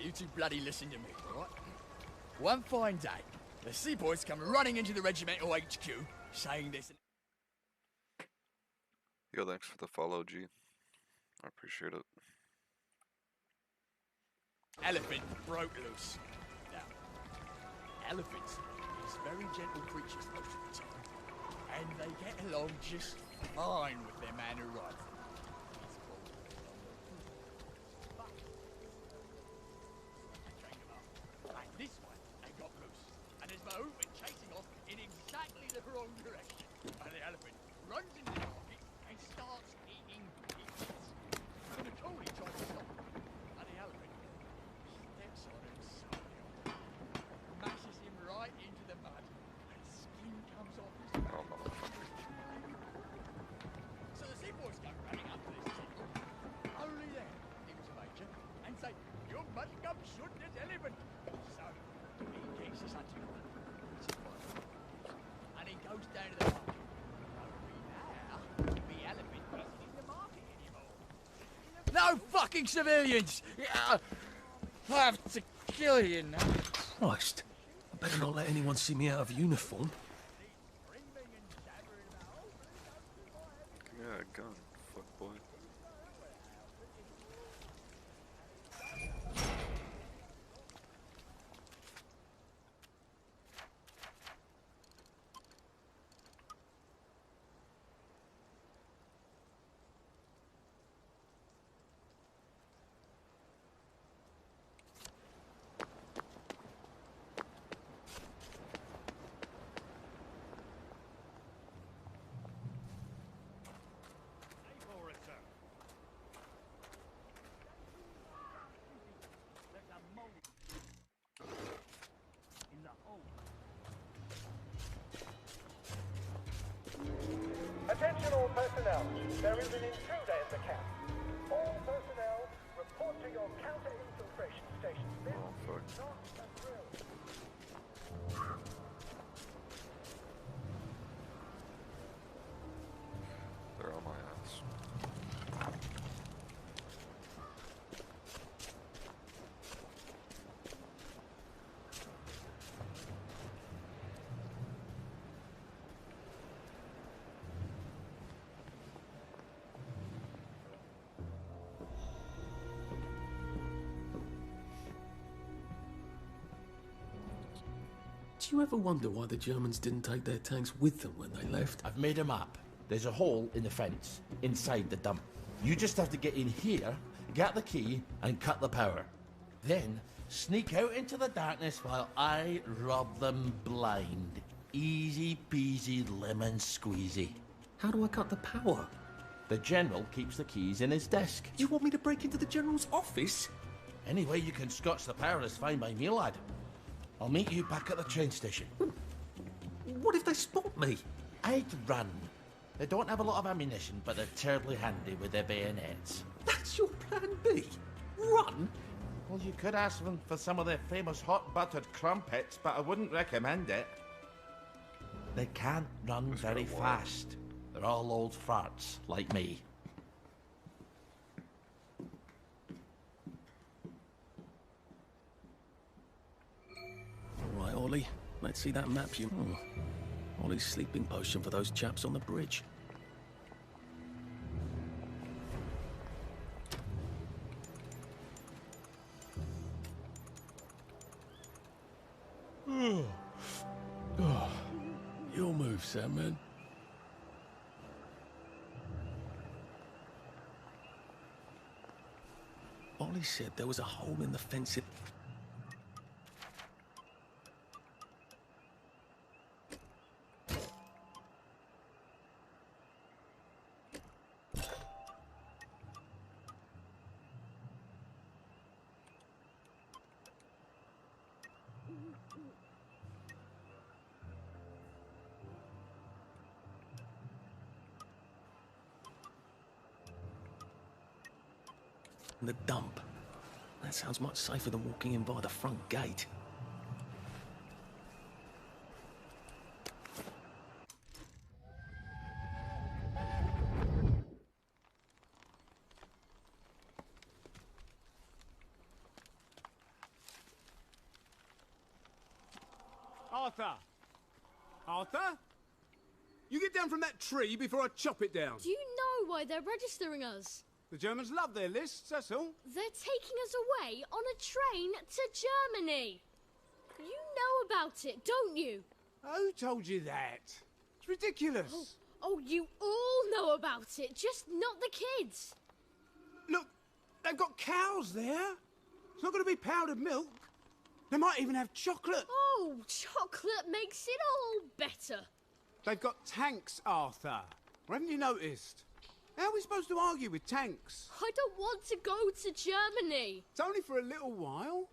You two bloody listen to me, all right? One fine day, the seaboys come running into the regimental HQ, saying this. Yo, thanks for the follow, G. I appreciate it. Elephant broke loose. Now, elephants are very gentle creatures most of the time, and they get along just fine with their man who rides them. This one, they got loose, and as Mahout went chasing off in exactly the wrong direction, and the elephant runs into the pocket and starts eating pieces. And the collie tried to stop him, and the elephant steps on him slowly, mashes him right into the mud, and skin comes off his back. So the seaboys go running up to this signal. Only then, he was a major, and say, "You must come shoot this elephant." So, he takes his hunting rod, and he goes down to the market. Only now, the elephant isn't in the market anymore. No fucking civilians! I have to kill you now. Christ. I better not let anyone see me out of uniform. Yeah, gun. Fuck, boy. personnel, there is an intruder in the camp. All personnel, report to your counter-infiltration stations. This is not a drill. They're on my ass. Do you ever wonder why the Germans didn't take their tanks with them when they left? I've made a map. There's a hole in the fence, inside the dump. You just have to get in here, get the key, and cut the power. Then, sneak out into the darkness while I rob them blind. Easy peasy lemon squeezy. How do I cut the power? The General keeps the keys in his desk. You want me to break into the General's office? Any way you can scotch the power is fine by me, lad. I'll meet you back at the train station. What if they spot me? I'd run. They don't have a lot of ammunition, but they're terribly handy with their bayonets. That's your plan B? Run? Well, you could ask them for some of their famous hot buttered crumpets, but I wouldn't recommend it. They can't run very fast. They're all old farts, like me. All right, Ollie. Let's see that map you... Ollie's sleeping potion for those chaps on the bridge. Your move, Sandman. Ollie said there was a hole in the fence. The dump. That sounds much safer than walking in by the front gate. Arthur! Arthur? You get down from that tree before I chop it down. Do you know why they're registering us? The Germans love their lists, that's all. They're taking us away on a train to Germany. You know about it, don't you? Who told you that? It's ridiculous. Oh, you all know about it, just not the kids. Look, they've got cows there. It's not going to be powdered milk. They might even have chocolate. Oh, chocolate makes it all better. They've got tanks, Arthur. Or haven't you noticed? How are we supposed to argue with tanks? I don't want to go to Germany. It's only for a little while,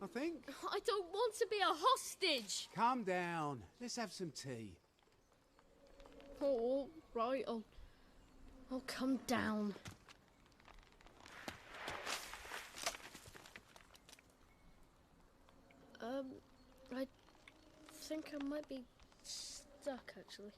I think. I don't want to be a hostage. Calm down. Let's have some tea. Oh, right. I'll come down. I think I might be stuck, actually.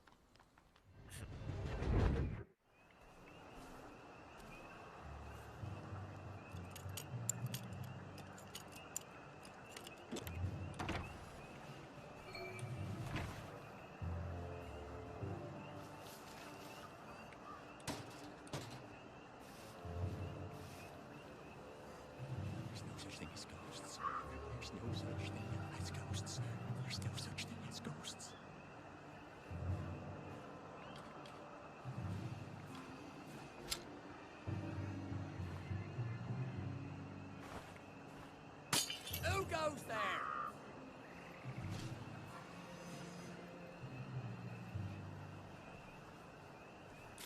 Who goes there?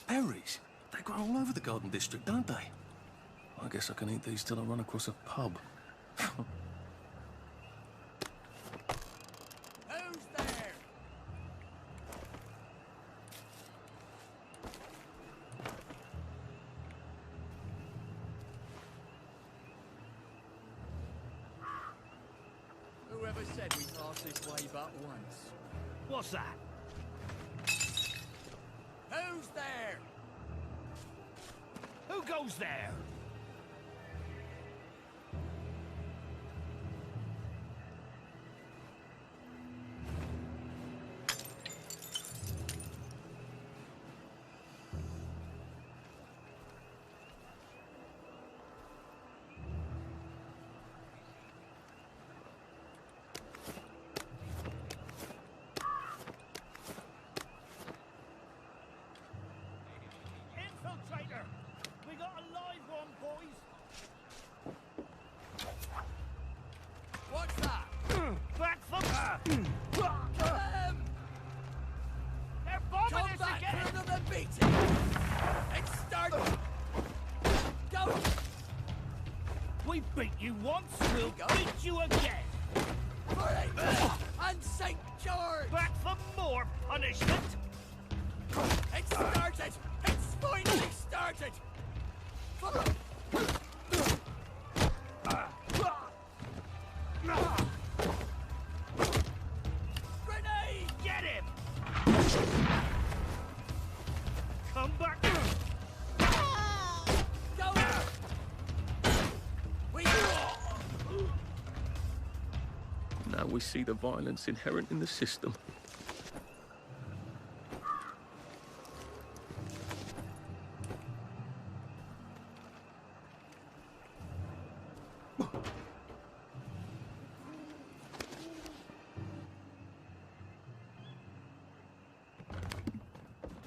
Berries? They grow all over the Garden District, don't they? I guess I can eat these till I run across a pub. Who's there? never said we passed this way but once. What's that? Who's there? Who goes there? Infiltrator! We got a live one, boys! What's that? Back for Kill them! They're bombing Come us back again! for another beating! It's starting! Go! We beat you once, we'll beat you again! For it! And St. George! Back for more punishment! It started! It's finally started! Grenade! Get him! Come back! Go! We... Now we see the violence inherent in the system.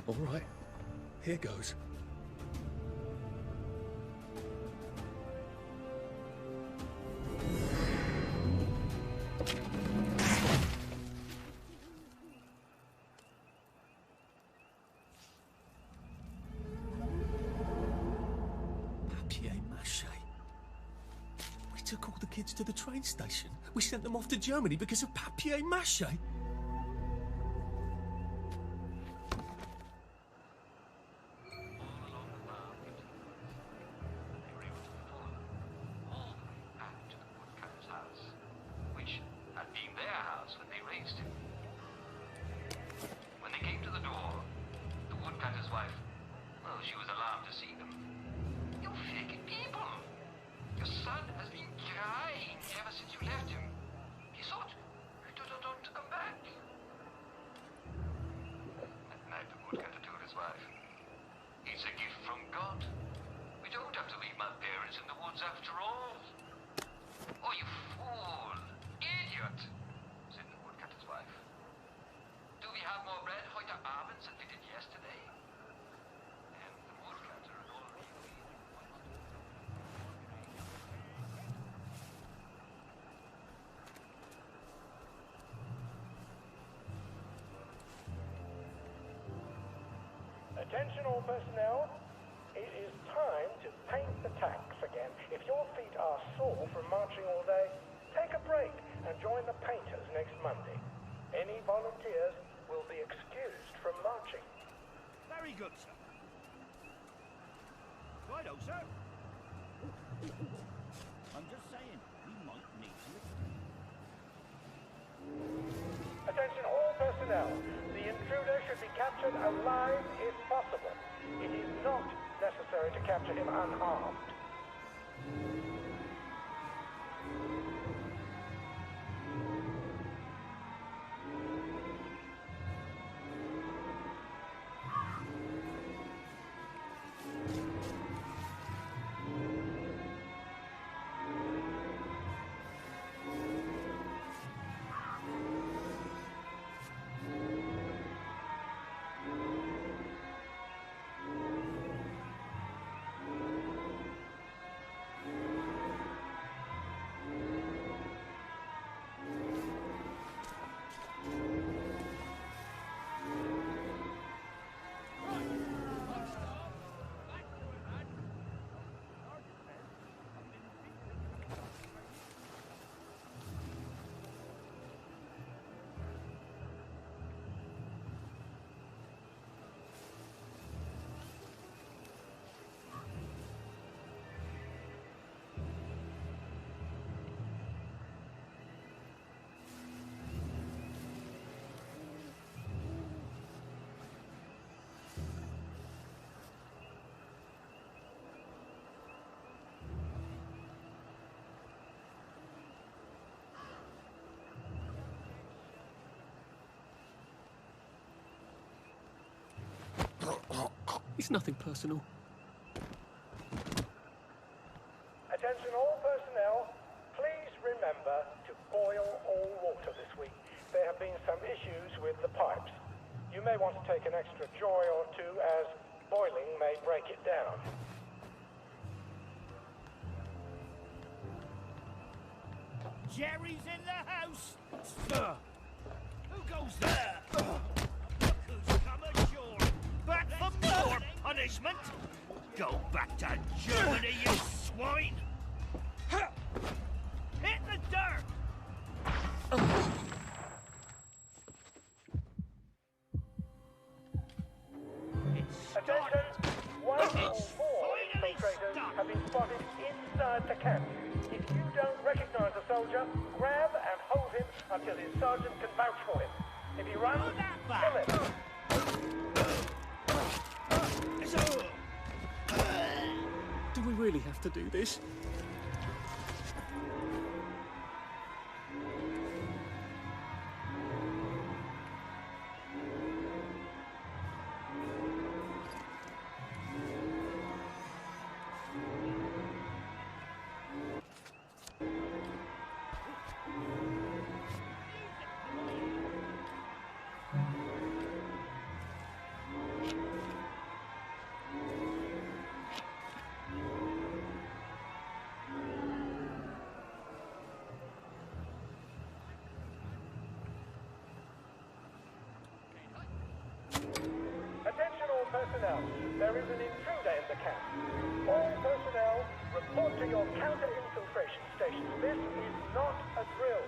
All right, here goes. Papier-mâché. We took all the kids to the train station. We sent them off to Germany because of papier-mâché. Which had been their house when they raised him. When they came to the door, the woodcutter's wife, well, she was alarmed to see them. You wicked people! Your son has been crying ever since you left him. He thought you don't want to come back. At night, the woodcutter told his wife, it's a gift from God. We don't have to leave my parents in the woods after all. Oh, you fool! Idiot! Said the woodcutter's wife. Do we have more bread heute Abend than we did yesterday? And the woodcutter and all Attention all personnel. It is time to paint the tacks again. If your feet are sore from marching all day, take a break and join the painters next Monday. Any volunteers will be excused from marching. Very good, sir. Righto, sir. I'm just saying, we might need to... Attention all personnel. The intruder should be captured alive if possible. It is not necessary to capture him unharmed. It's nothing personal. Attention all personnel, please remember to boil all water this week. There have been some issues with the pipes. You may want to take an extra joy or two as boiling may break it down. Jerry's in the house! Who goes there? Look who's come ashore! Back for more punishment! Go back to Germany, you swine! Hit the dirt! Attention! One or more infiltrators have been spotted inside the camp. If you don't recognize a soldier, grab and hold him until his sergeant can vouch for him. If he runs, kill him. Do we really have to do this? Attention all personnel. There is an intruder in the camp. All personnel, report to your counter-infiltration stations. This is not a drill.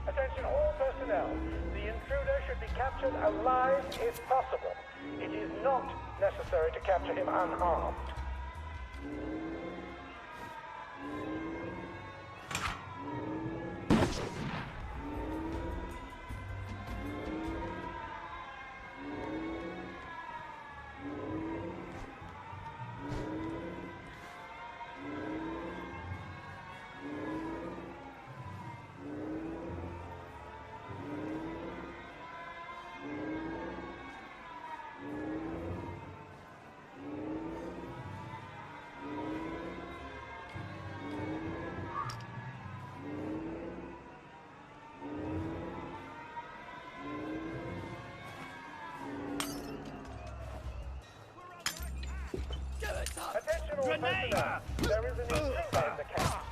Attention all personnel. The intruder should be captured alive if possible. It is not necessary to capture him unharmed. Attention all personnel. There is an intruder in the camp.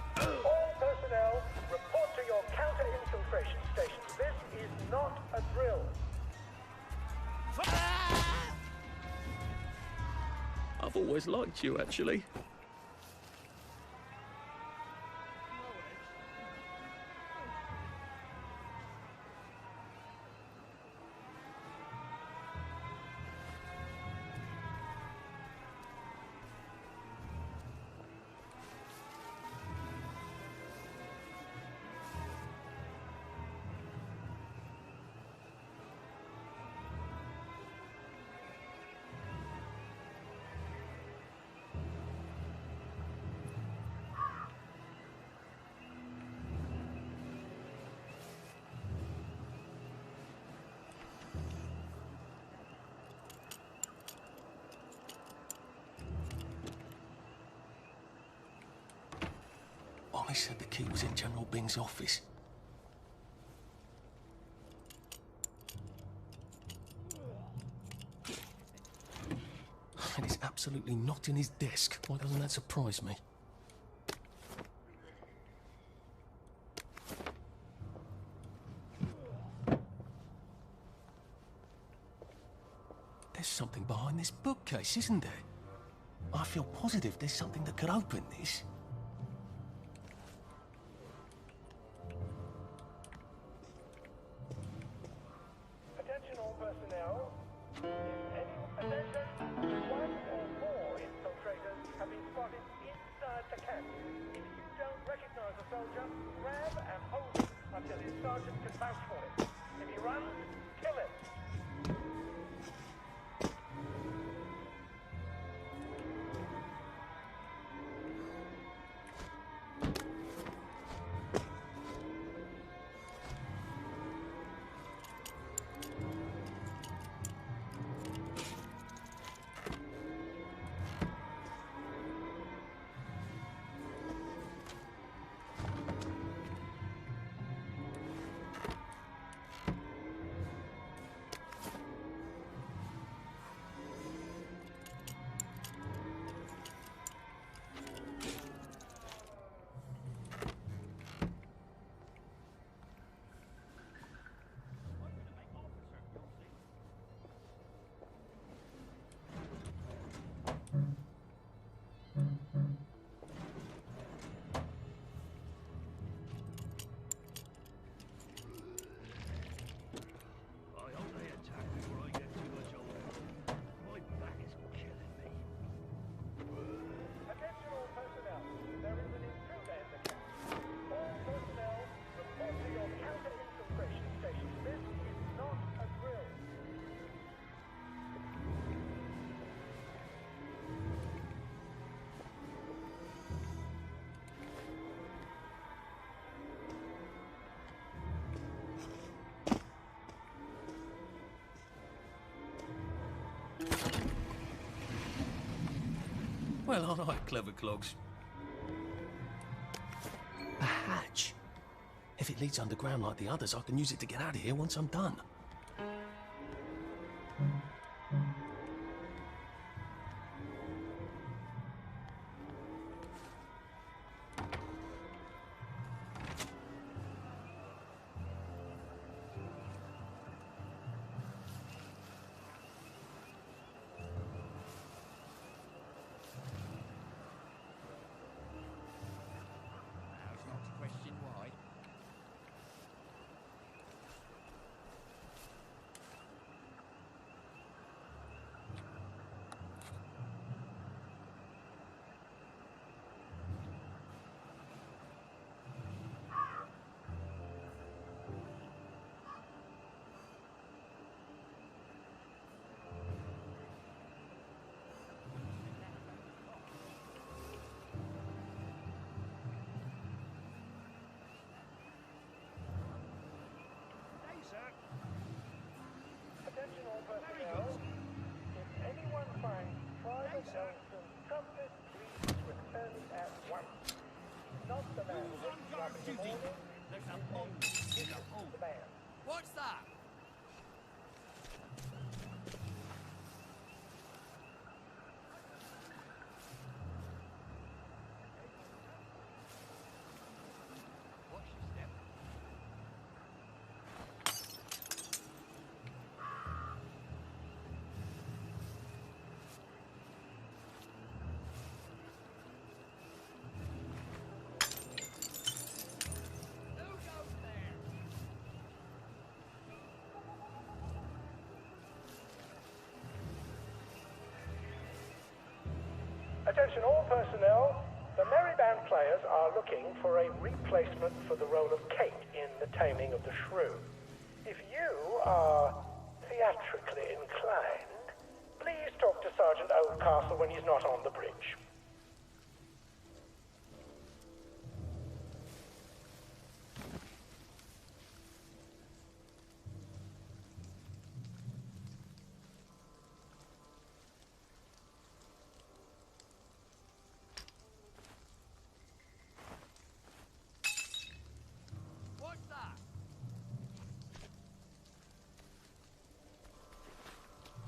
All personnel, report to your counter-infiltration stations. This is not a drill. I've always liked you, actually. Ollie said the key was in General Bing's office. And it's absolutely not in his desk. Why doesn't that surprise me? There's something behind this bookcase, isn't there? I feel positive there's something that could open this. Attention all personnel. Attention. 1 or more infiltrators have been spotted inside the camp. If you don't recognize a soldier, grab and hold him until his sergeant can vouch for him. If he runs, kill him. Well, all right, clever clogs. A hatch. If it leads underground like the others, I can use it to get out of here once I'm done. Attention all personnel. If anyone finds Private Elson trumpet, please return it at once. Not the man who wakes up in the morning. There's a bomb in the hole. The man. What's that? Attention all personnel. The Merry Band players are looking for a replacement for the role of Kate in The Taming of the Shrew. If you are theatrically inclined, please talk to Sergeant Oldcastle when he's not on the bridge.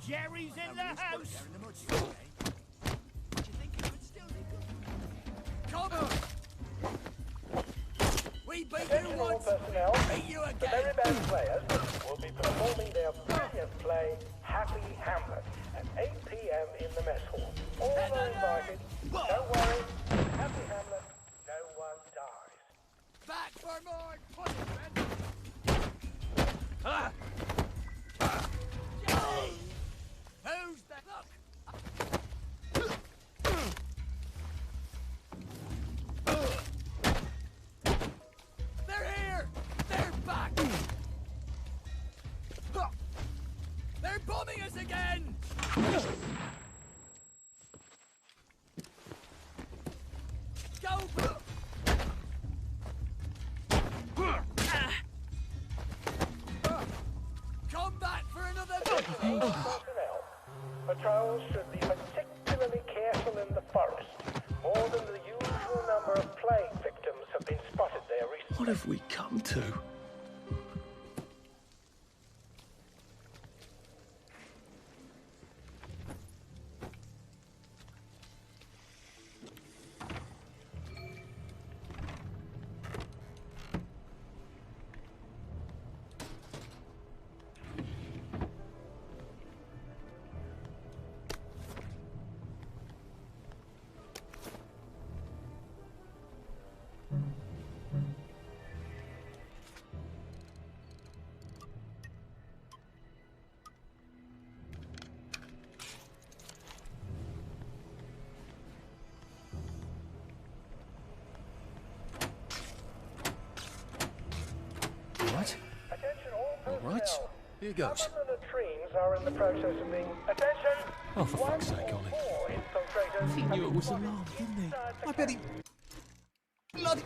Jerry's in the house! Come! We beat Attention you all once! personnel. Beat you The again! Merry Band players will be performing their brilliant play, Happy Hamlet, at 8 p.m. in the mess hall. All are invited. Don't worry. Happy Hamlet. No one dies. Back for more punishment! Ah! Who's that? They're here! They're back! They're bombing us again! Go! Come back for another Personnel. Patrols should be particularly careful in the forest. More than the usual number of plague victims have been spotted there recently. What have we come to? Right. Attention all personnel. Right. Here goes. Some of the latrines are in the process of being... Attention! Oh, for fuck's sake, Ollie. More infiltrators He have knew been it was spotted alarmed, didn't he? inside the I bet he... Bloody...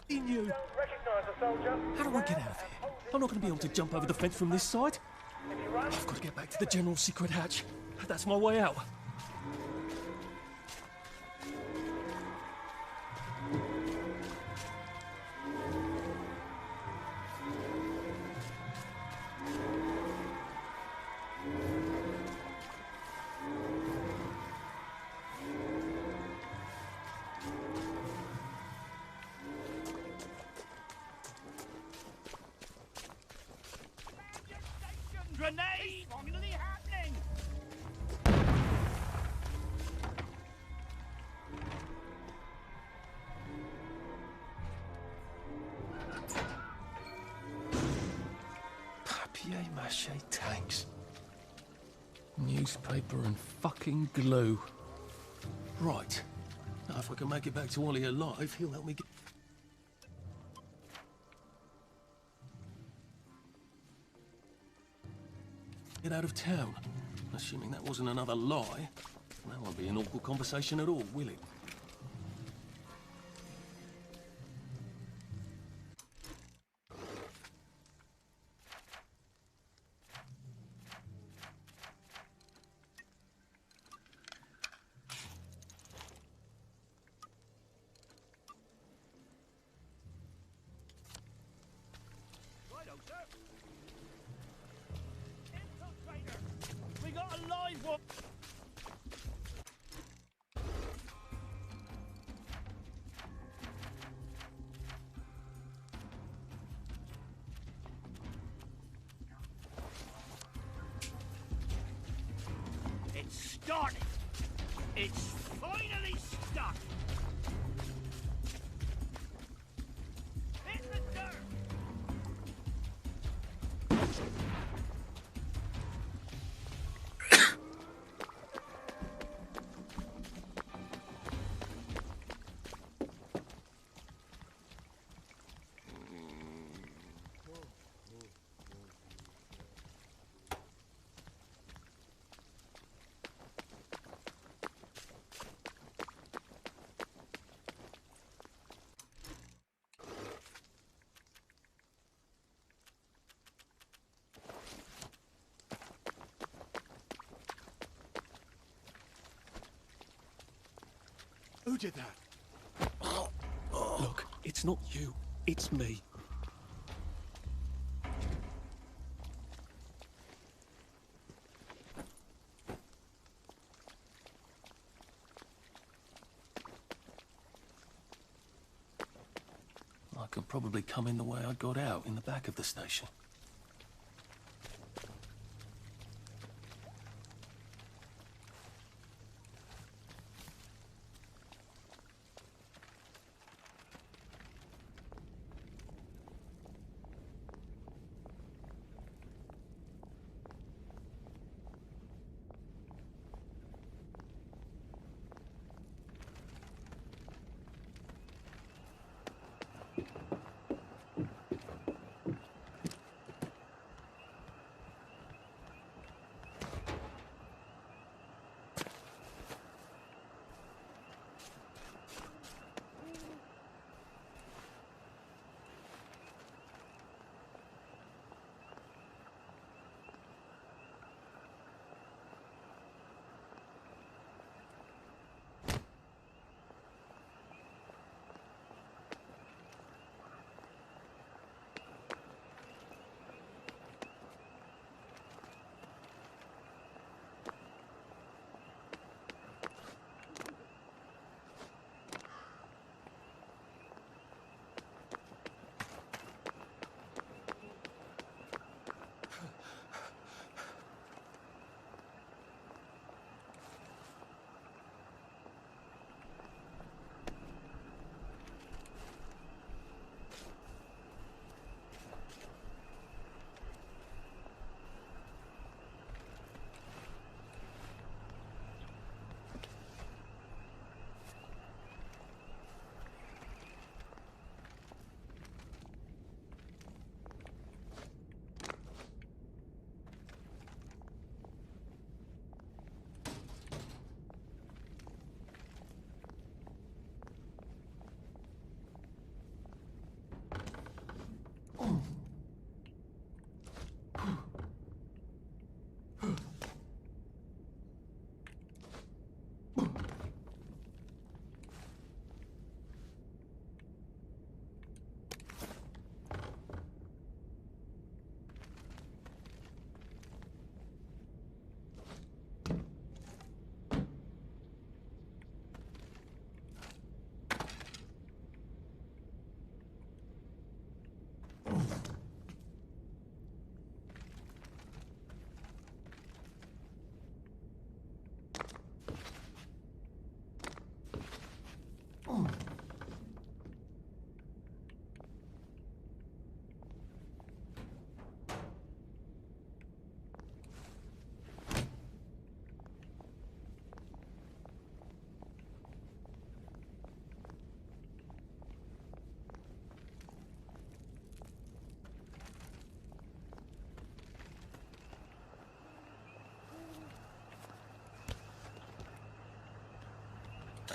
He knew. Don't recognize a soldier. How do I get out of here? I'm not going to be able to jump over the fence from this side. I've got to get back to the general secret hatch. That's my way out. Grenade! Finally happening! Papier-mâché tanks. Newspaper and fucking glue. Right. Now, if I can make it back to Ollie alive, he'll help me get out of town. Assuming that wasn't another lie. That won't be an awkward conversation at all, will it? Righto, sir. Infiltrator! We got a live one! It's started! It's finally started! Hit the dirt! Who did that? Look, it's not you. It's me. I could probably come in the way I got out, in the back of the station.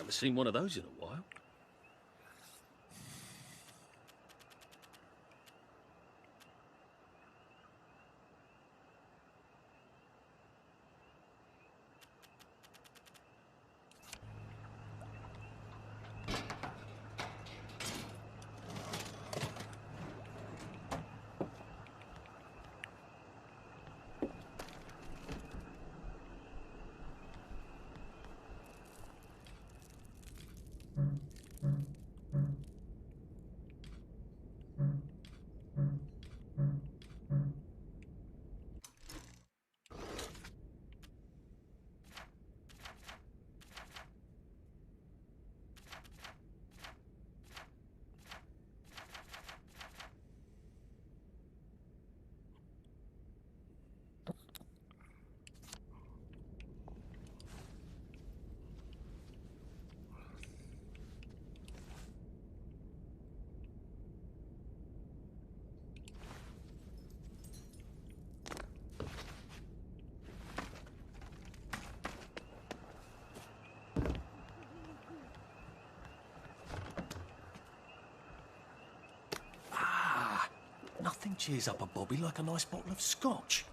Haven't seen one of those in a while. Nothing cheers up a bobby like a nice bottle of scotch.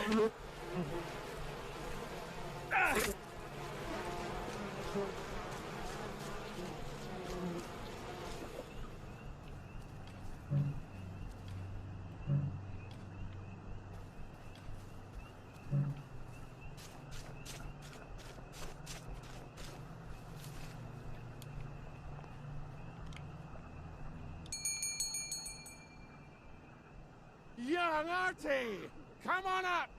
Young Artie! Come on up!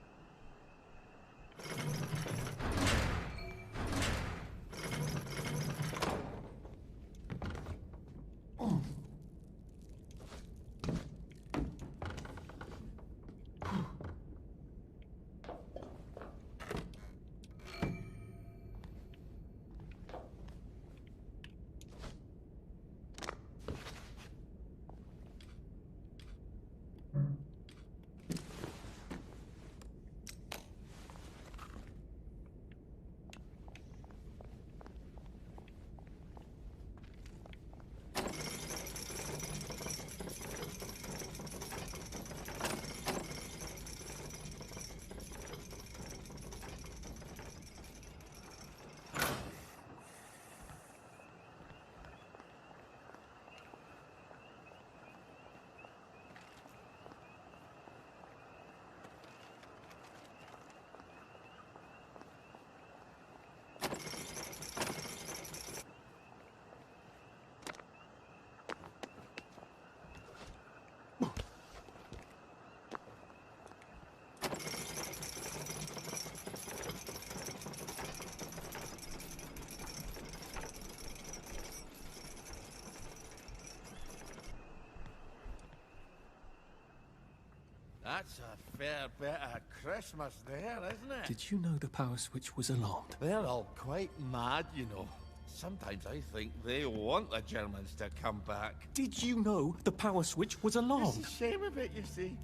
That's a fair bit of Christmas there, isn't it? Did you know the power switch was alarmed? They're all quite mad, you know. Sometimes I think they want the Germans to come back. Did you know the power switch was alarmed? It's a shame of it, you see.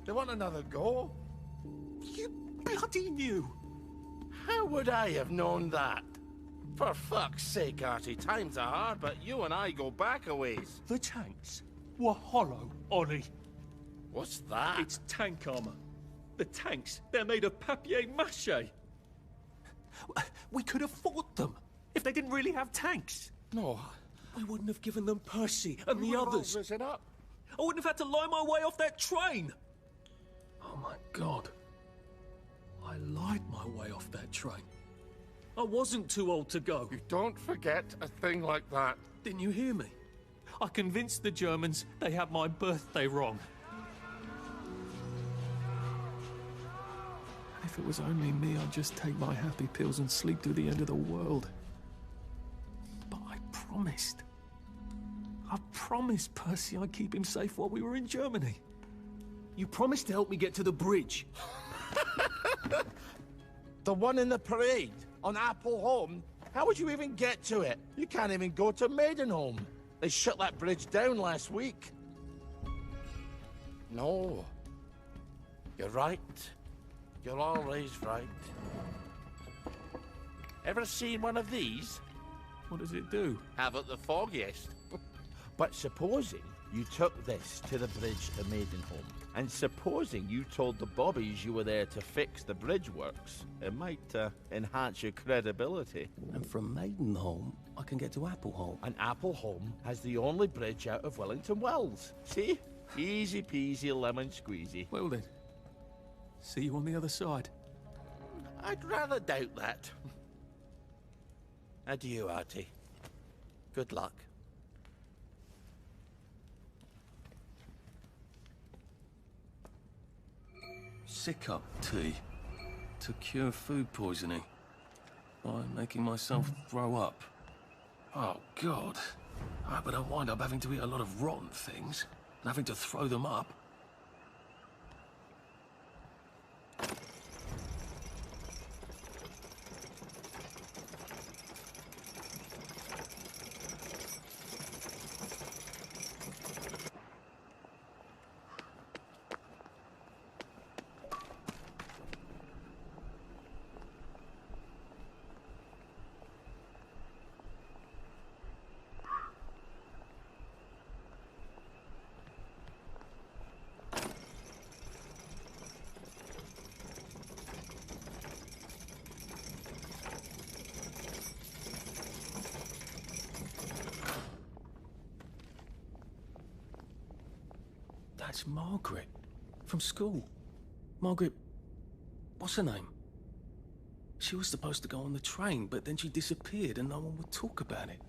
They want another go. You bloody knew! How would I have known that? For fuck's sake, Artie, times are hard, but you and I go back a ways. The tanks were hollow, Ollie. What's that? It's tank armor. The tanks, they're made of papier-mâché. We could have fought them if they didn't really have tanks. No. We wouldn't have given them Percy and the others. Risen up. I wouldn't have had to lie my way off that train. Oh my God. I lied my way off that train. I wasn't too old to go. You don't forget a thing like that. Didn't you hear me? I convinced the Germans they had my birthday wrong. If it was only me, I'd just take my happy pills and sleep to the end of the world. But I promised. I promised Percy I'd keep him safe while we were in Germany. You promised to help me get to the bridge. The one in the parade on Appleholme? How would you even get to it? You can't even go to Maidenholm. They shut that bridge down last week. No. You're right. You're always right. Ever seen one of these? What does it do? Haven't the foggiest. But supposing you took this to the bridge to Maidenholm, and supposing you told the bobbies you were there to fix the bridge works, it might enhance your credibility. And from Maidenholm, I can get to Appleholme. And Appleholme has the only bridge out of Wellington Wells. See? Easy peasy lemon squeezy. Well then, see you on the other side. I'd rather doubt that. Adieu, Artie. Good luck. Sick-up tea to cure food poisoning by making myself throw up. Oh, God. I hope I don't wind up having to eat a lot of rotten things and having to throw them up. That's Margaret. From school. Margaret... what's her name? She was supposed to go on the train, but then she disappeared and no one would talk about it.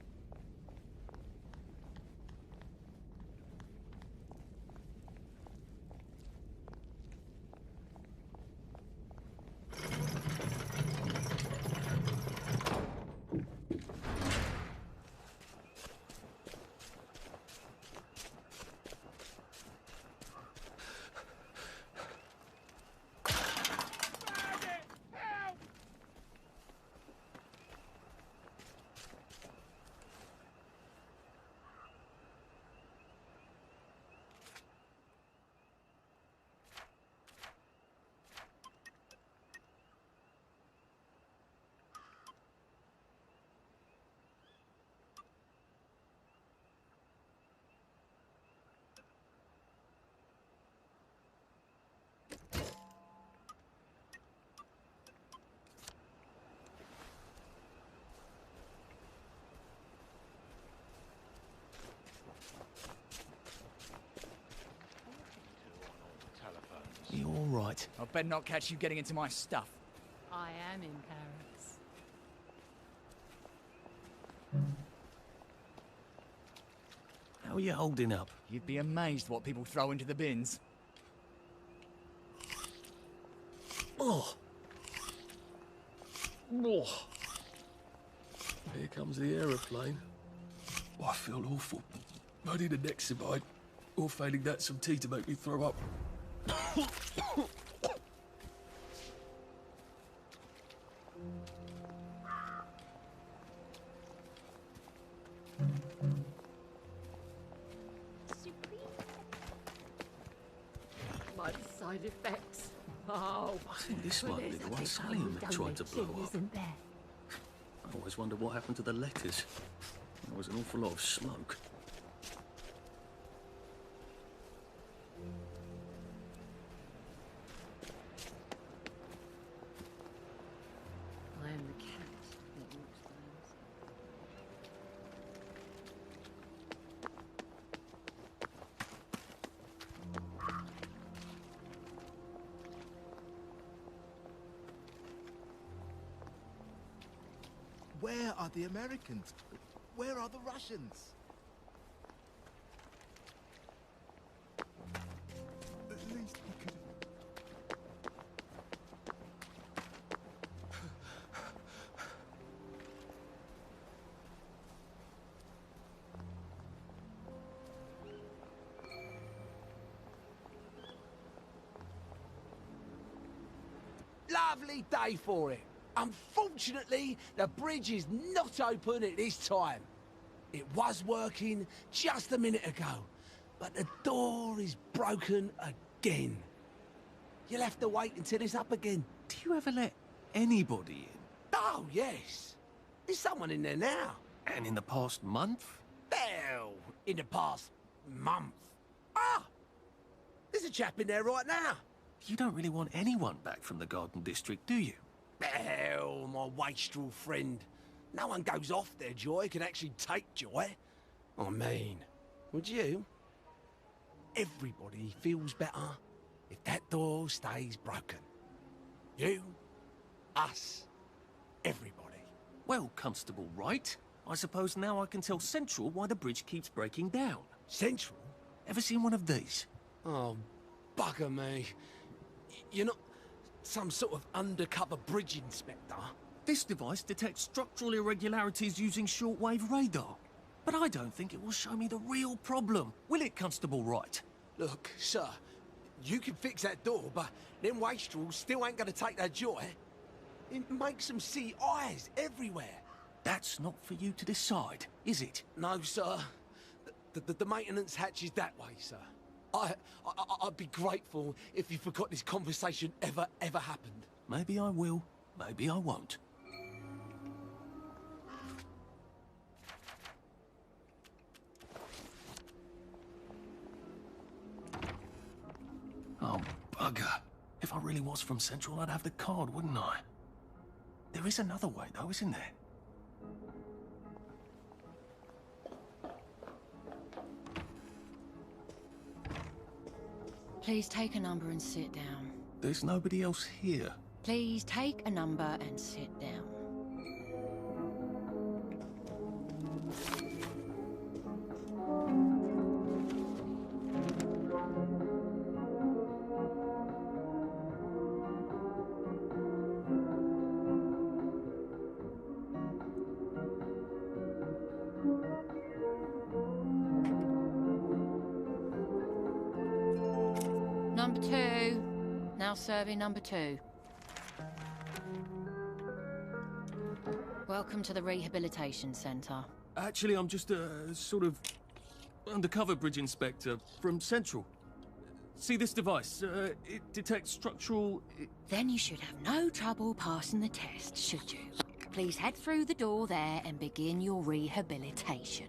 You all right? I better not catch you getting into my stuff. I am in Paris. How are you holding up? You'd be amazed what people throw into the bins. Oh! Oh! Here comes the aeroplane. Oh, I feel awful. I need a Nexamide. Or failing that, some tea to make me throw up. My side effects. Oh, I think this might be the one Salim tried to blow up. I've always wondered what happened to the letters. There was an awful lot of smoke. I am the cat that walks by. Where are the Americans? Where are the Russians? At least we could have... Lovely day for it. Unfortunately, the bridge is not open at this time. It was working just a minute ago, but the door is broken again. You'll have to wait until it's up again. Do you ever let anybody in? Oh, yes. There's someone in there now. And in the past month? Hell, in the past month. Ah! There's a chap in there right now. You don't really want anyone back from the Garden District, do you? Hell, my wastrel friend. No one goes off their joy can actually take joy. I mean, would you? Everybody feels better if that door stays broken. You, us, everybody. Well, Constable Wright, I suppose now I can tell Central why the bridge keeps breaking down. Central? Ever seen one of these? Oh, bugger me. You're not some sort of undercover bridge inspector? This device detects structural irregularities using shortwave radar. But I don't think it will show me the real problem. Will it, Constable Wright? Look, sir, you can fix that door, but them wastrels still ain't gonna take their joy. It makes them see eyes everywhere. That's not for you to decide, is it? No, sir. The maintenance hatch is that way, sir. I'd be grateful if you forgot this conversation ever happened. Maybe I will, maybe I won't. Oh, bugger. If I really was from Central, I'd have the card, wouldn't I? There is another way, though, isn't there? Please take a number and sit down. There's nobody else here. Please take a number and sit down. Number 2. Now serving number 2. Welcome to the Rehabilitation Centre. Actually, I'm just a sort of undercover bridge inspector from Central. See this device? It detects structural... Then you should have no trouble passing the test, should you? Please head through the door there and begin your rehabilitation.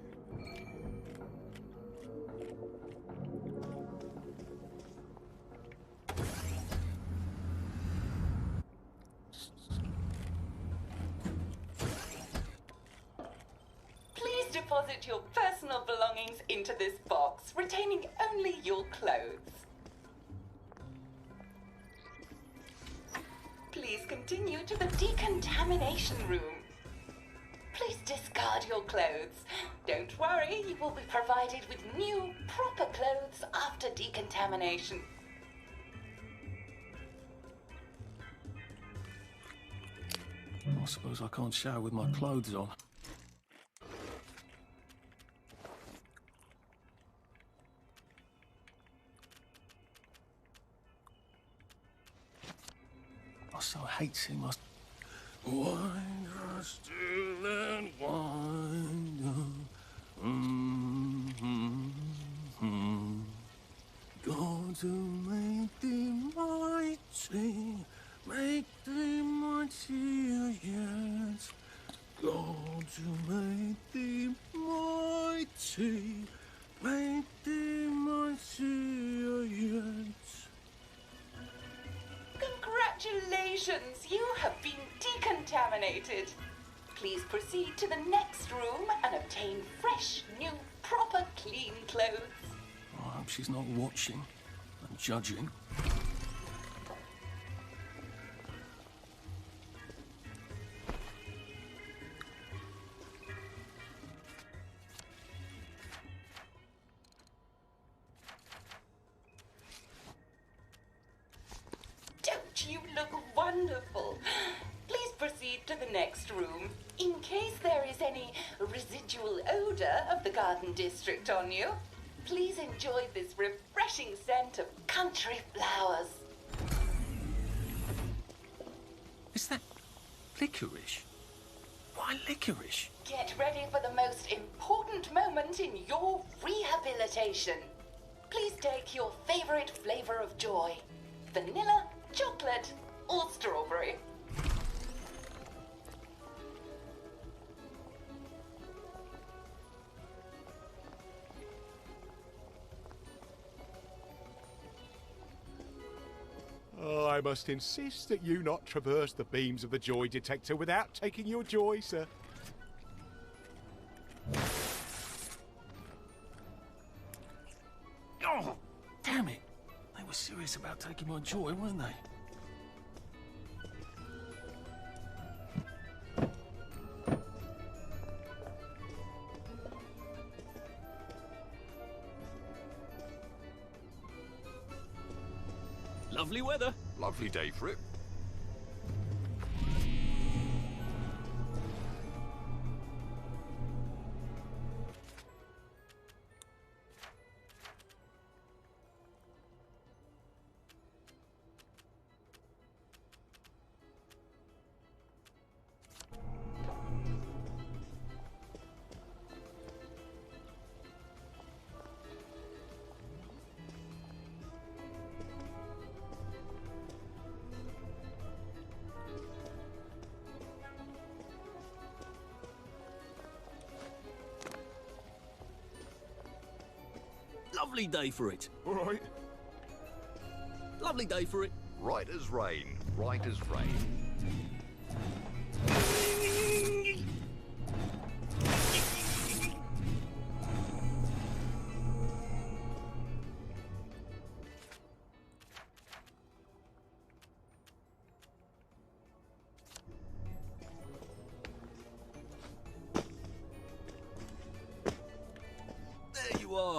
Deposit your personal belongings into this box, retaining only your clothes. Please continue to the decontamination room. Please discard your clothes. Don't worry, you will be provided with new, proper clothes after decontamination. I suppose I can't shower with my clothes on. I so hate seeing my... Wind us still and wind God to make thee mighty, make thee mightier yet. God to make thee mighty, make thee mightier yet. Congratulations, you have been decontaminated. Please proceed to the next room and obtain fresh, new, proper, clean clothes. I hope she's not watching and judging. Don't you look wonderful? Please proceed to the next room. In case there is any residual odor of the Garden District on you, please enjoy this refreshing scent of country flowers. Is that licorice? Why licorice? Get ready for the most important moment in your rehabilitation. Please take your favorite flavor of joy. Vanilla, chocolate, or strawberry. Oh, I must insist that you not traverse the beams of the joy detector without taking your joy, sir. Oh, damn it. They were serious about taking my joy, weren't they? Lovely weather. Lovely day for it. Lovely day for it. All right. Lovely day for it. Right as rain. Right as rain.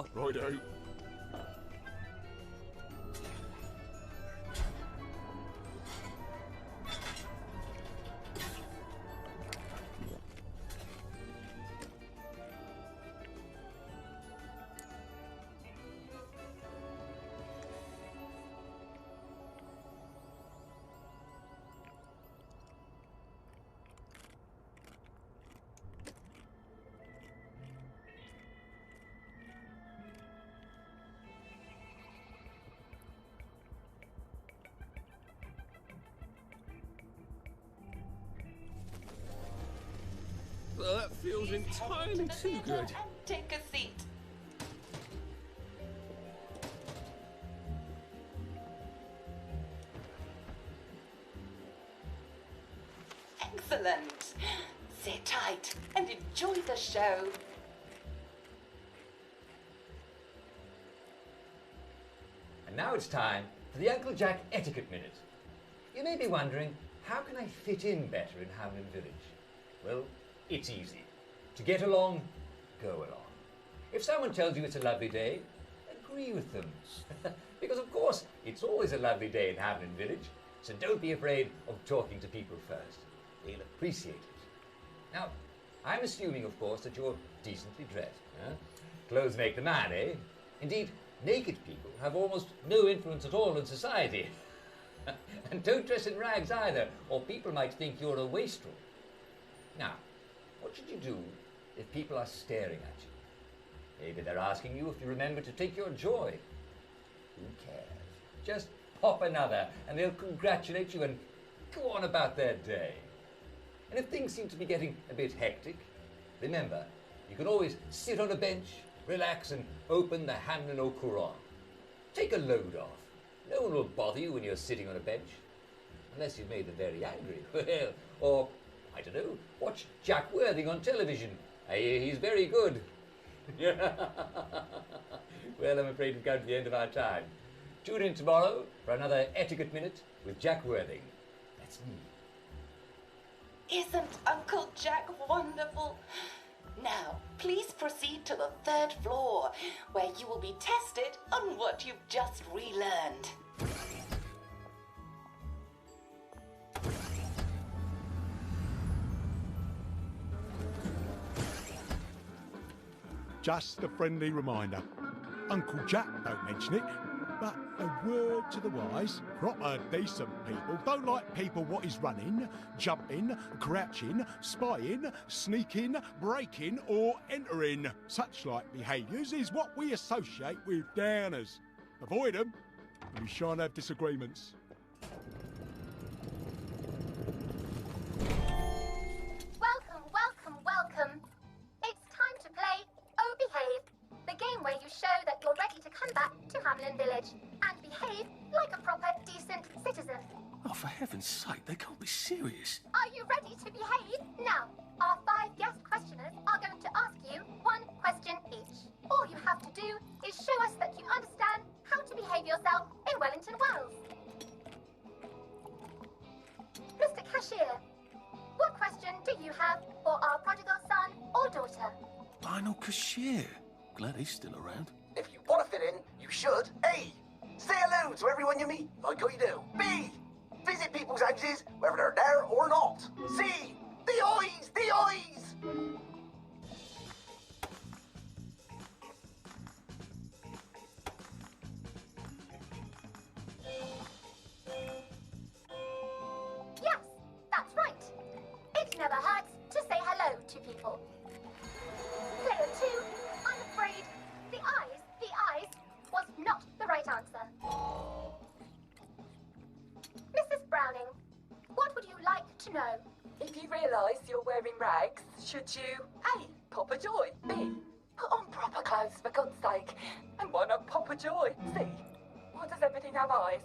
car. Righto. Well, that feels entirely too good. Take a seat. Excellent. Sit tight and enjoy the show. And now it's time for the Uncle Jack Etiquette Minute. You may be wondering, how can I fit in better in Hamlin Village? Well, it's easy. To get along, go along. If someone tells you it's a lovely day, agree with them. Because of course, it's always a lovely day in Hamlin Village, so don't be afraid of talking to people first. They'll appreciate it. Now, I'm assuming, of course, that you're decently dressed. Huh? Clothes make the man, eh? Indeed, naked people have almost no influence at all in society. And don't dress in rags either, or people might think you're a wastrel. Now, what should you do if people are staring at you? Maybe they're asking you if you remember to take your joy. Who cares? Just pop another and they'll congratulate you and go on about their day. And if things seem to be getting a bit hectic, remember, you can always sit on a bench, relax and open the Hamlin O'Quran. Take a load off. No one will bother you when you're sitting on a bench. Unless you've made them very angry. Well, or, I don't know, watch Jack Worthing on television. I hear he's very good. Well, I'm afraid we've come to the end of our time. Tune in tomorrow for another Etiquette Minute with Jack Worthing. That's me. Isn't Uncle Jack wonderful? Now, please proceed to the 3rd floor, where you will be tested on what you've just relearned. Just a friendly reminder. Uncle Jack don't mention it, but a word to the wise, proper decent people don't like people what is running, jumping, crouching, spying, sneaking, breaking or entering. Such like behaviours is what we associate with downers. Avoid them and we shan't have disagreements. Welcome, welcome, welcome. It's time to play Oh Behave, the game where you show that you're ready to come back to Hamlin Village and behave like a proper, decent citizen. Oh, for heaven's sake, they can't be serious. Are you ready to behave? Now, our 5 guest questioners are going to ask you 1 question each. All you have to do is show us that you understand how to behave yourself in Wellington Wells. Mr. Cashier, what question do you have for our prodigal son or daughter? Lionel Cashier. Glad he's still around. If you want to fit in, you should. A. Say hello to everyone you meet, like how you do. B. Visit people's houses, whether they're there or not. C. The eyes! The eyes! Yes, that's right. It never hurts to say hello to people. Player 2, I'm afraid the eyes was not the right answer. Mrs. Browning, what would you like to know? If you realise you're wearing rags, should you A. pop a joy, B. put on proper clothes for God's sake, and why not pop a joy, C. why does everything have eyes?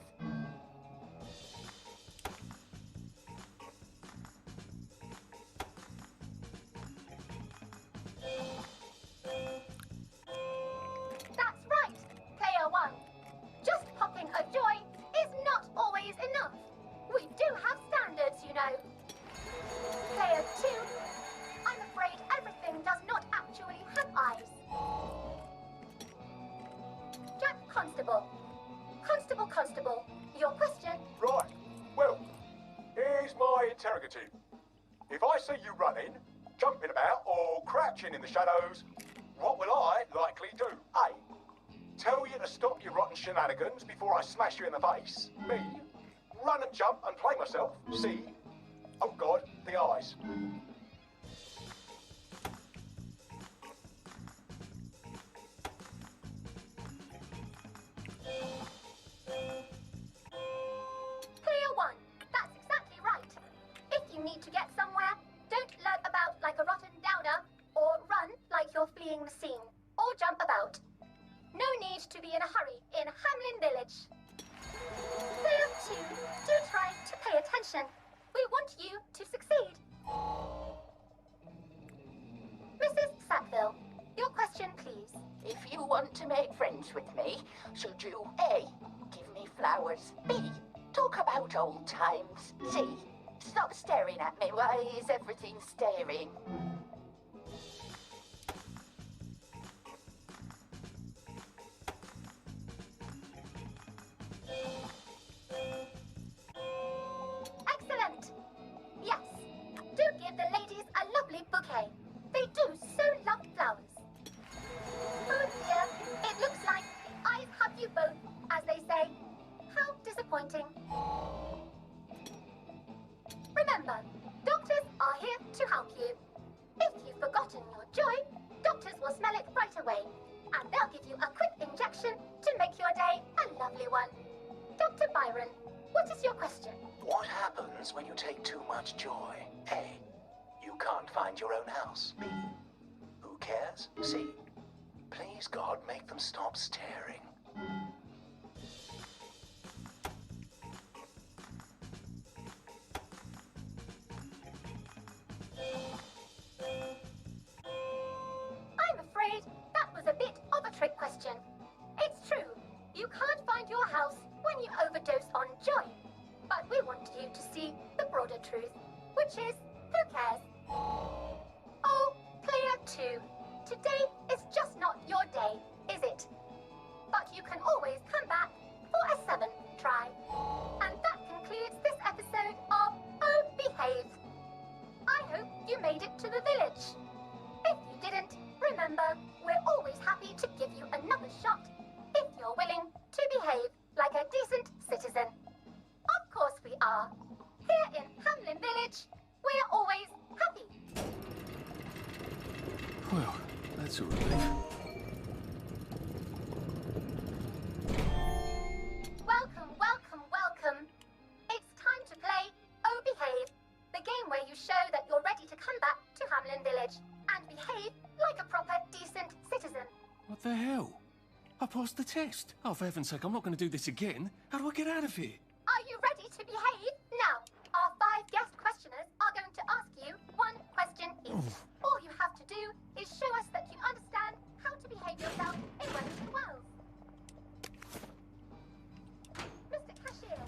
That's right, Player 1. Just popping a joy is not always enough. We do have standards, you know. Player 2, I'm afraid everything does not actually have eyes. see you running, jumping about, or crouching in the shadows, what will I likely do? A. Tell you to stop your rotten shenanigans before I smash you in the face. B. Run and jump and play myself. C. Oh God, the eyes. Clear one. That's exactly right. If you need to get somewhere, don't lurk about like a rotten downer, or run like you're fleeing the scene, or jump about. No need to be in a hurry in Hamlin Village. Clear two. Do try to pay attention. We want you to succeed. Mrs. Sackville, your question, please. If you want to make friends with me, should you A. give me flowers, B. talk about old times, C. stop staring at me, why is everything staring? Excellent. Yes. Do give the ladies a lovely bouquet. They do so love flowers. Oh dear, it looks like the eyes have you both, as they say. How disappointing. Remember, doctors are here to help you. If you've forgotten your joy, doctors will smell it right away, and they'll give you a quick injection to make your day a lovely one. Dr. Byron, what is your question? What happens when you take too much joy? A. You can't find your own house. B. Who cares? C. Please, God, make them stop staring. I'm afraid that was a bit of a trick question. It's true, you can't find your house when you overdose on joy. But we want you to see the broader truth, which is, who cares? Oh, player two, today is just not your day, is it? But you can always come back for a seventh try. And that concludes this episode of Oh Behave. I hope you made it to the village. If you didn't, remember, we're always happy to give you another shot if you're willing to behave like a decent citizen. Of course we are. Here in Hamlin Village, we're always happy. Well, that's a relief. Welcome, welcome, welcome. It's time to play Oh Behave, the game where you show that you're ready to come back to Hamlin Village and behave like a proper, decent citizen. What the hell? I passed the test. Oh, for heaven's sake, I'm not going to do this again. How do I get out of here? Are you ready to behave? Now, our 5 guest questioners are going to ask you one question each. All you have to do is show us that you understand how to behave yourself in Wellington Wells. Mr. Cashier,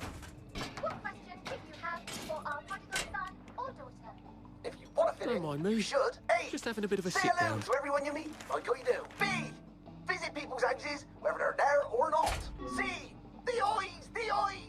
what question do you have for our prodigal son or daughter? If you want to fit Don't in, mind me. you should. A. Just having a bit of a Say sit hello down. to everyone you meet, like you do. B. Visit people's houses, whether they're there or not. C. The eyes, the eyes.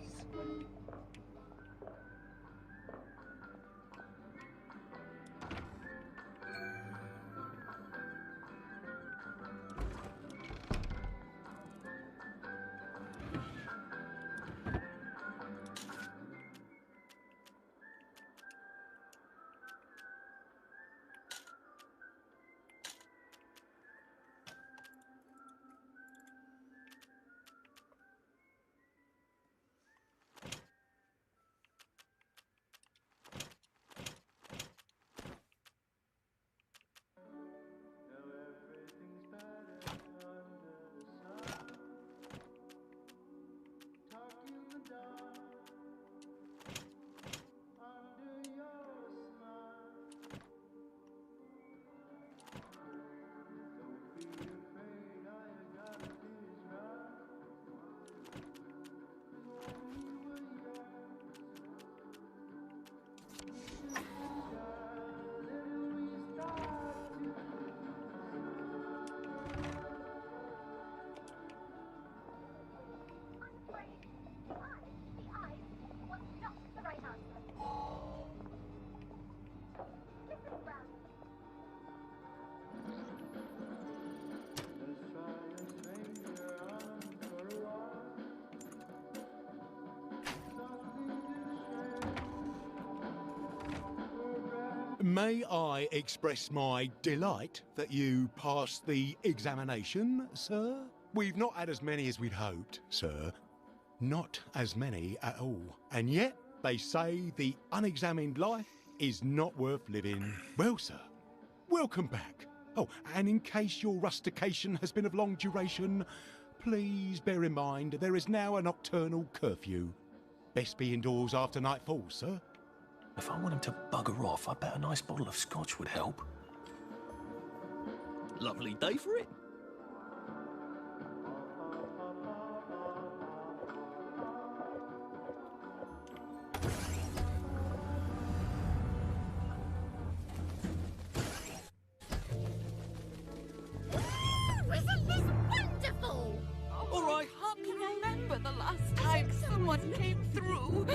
May I express my delight that you passed the examination, sir? We've not had as many as we'd hoped, sir. Not as many at all. And yet, they say the unexamined life is not worth living. Well, sir, welcome back. Oh, and in case your rustication has been of long duration, please bear in mind there is now a nocturnal curfew. Best be indoors after nightfall, sir. If I want him to bugger off, I bet a nice bottle of scotch would help. Lovely day for it. Isn't this wonderful? All right. I can't remember the last time someone came through.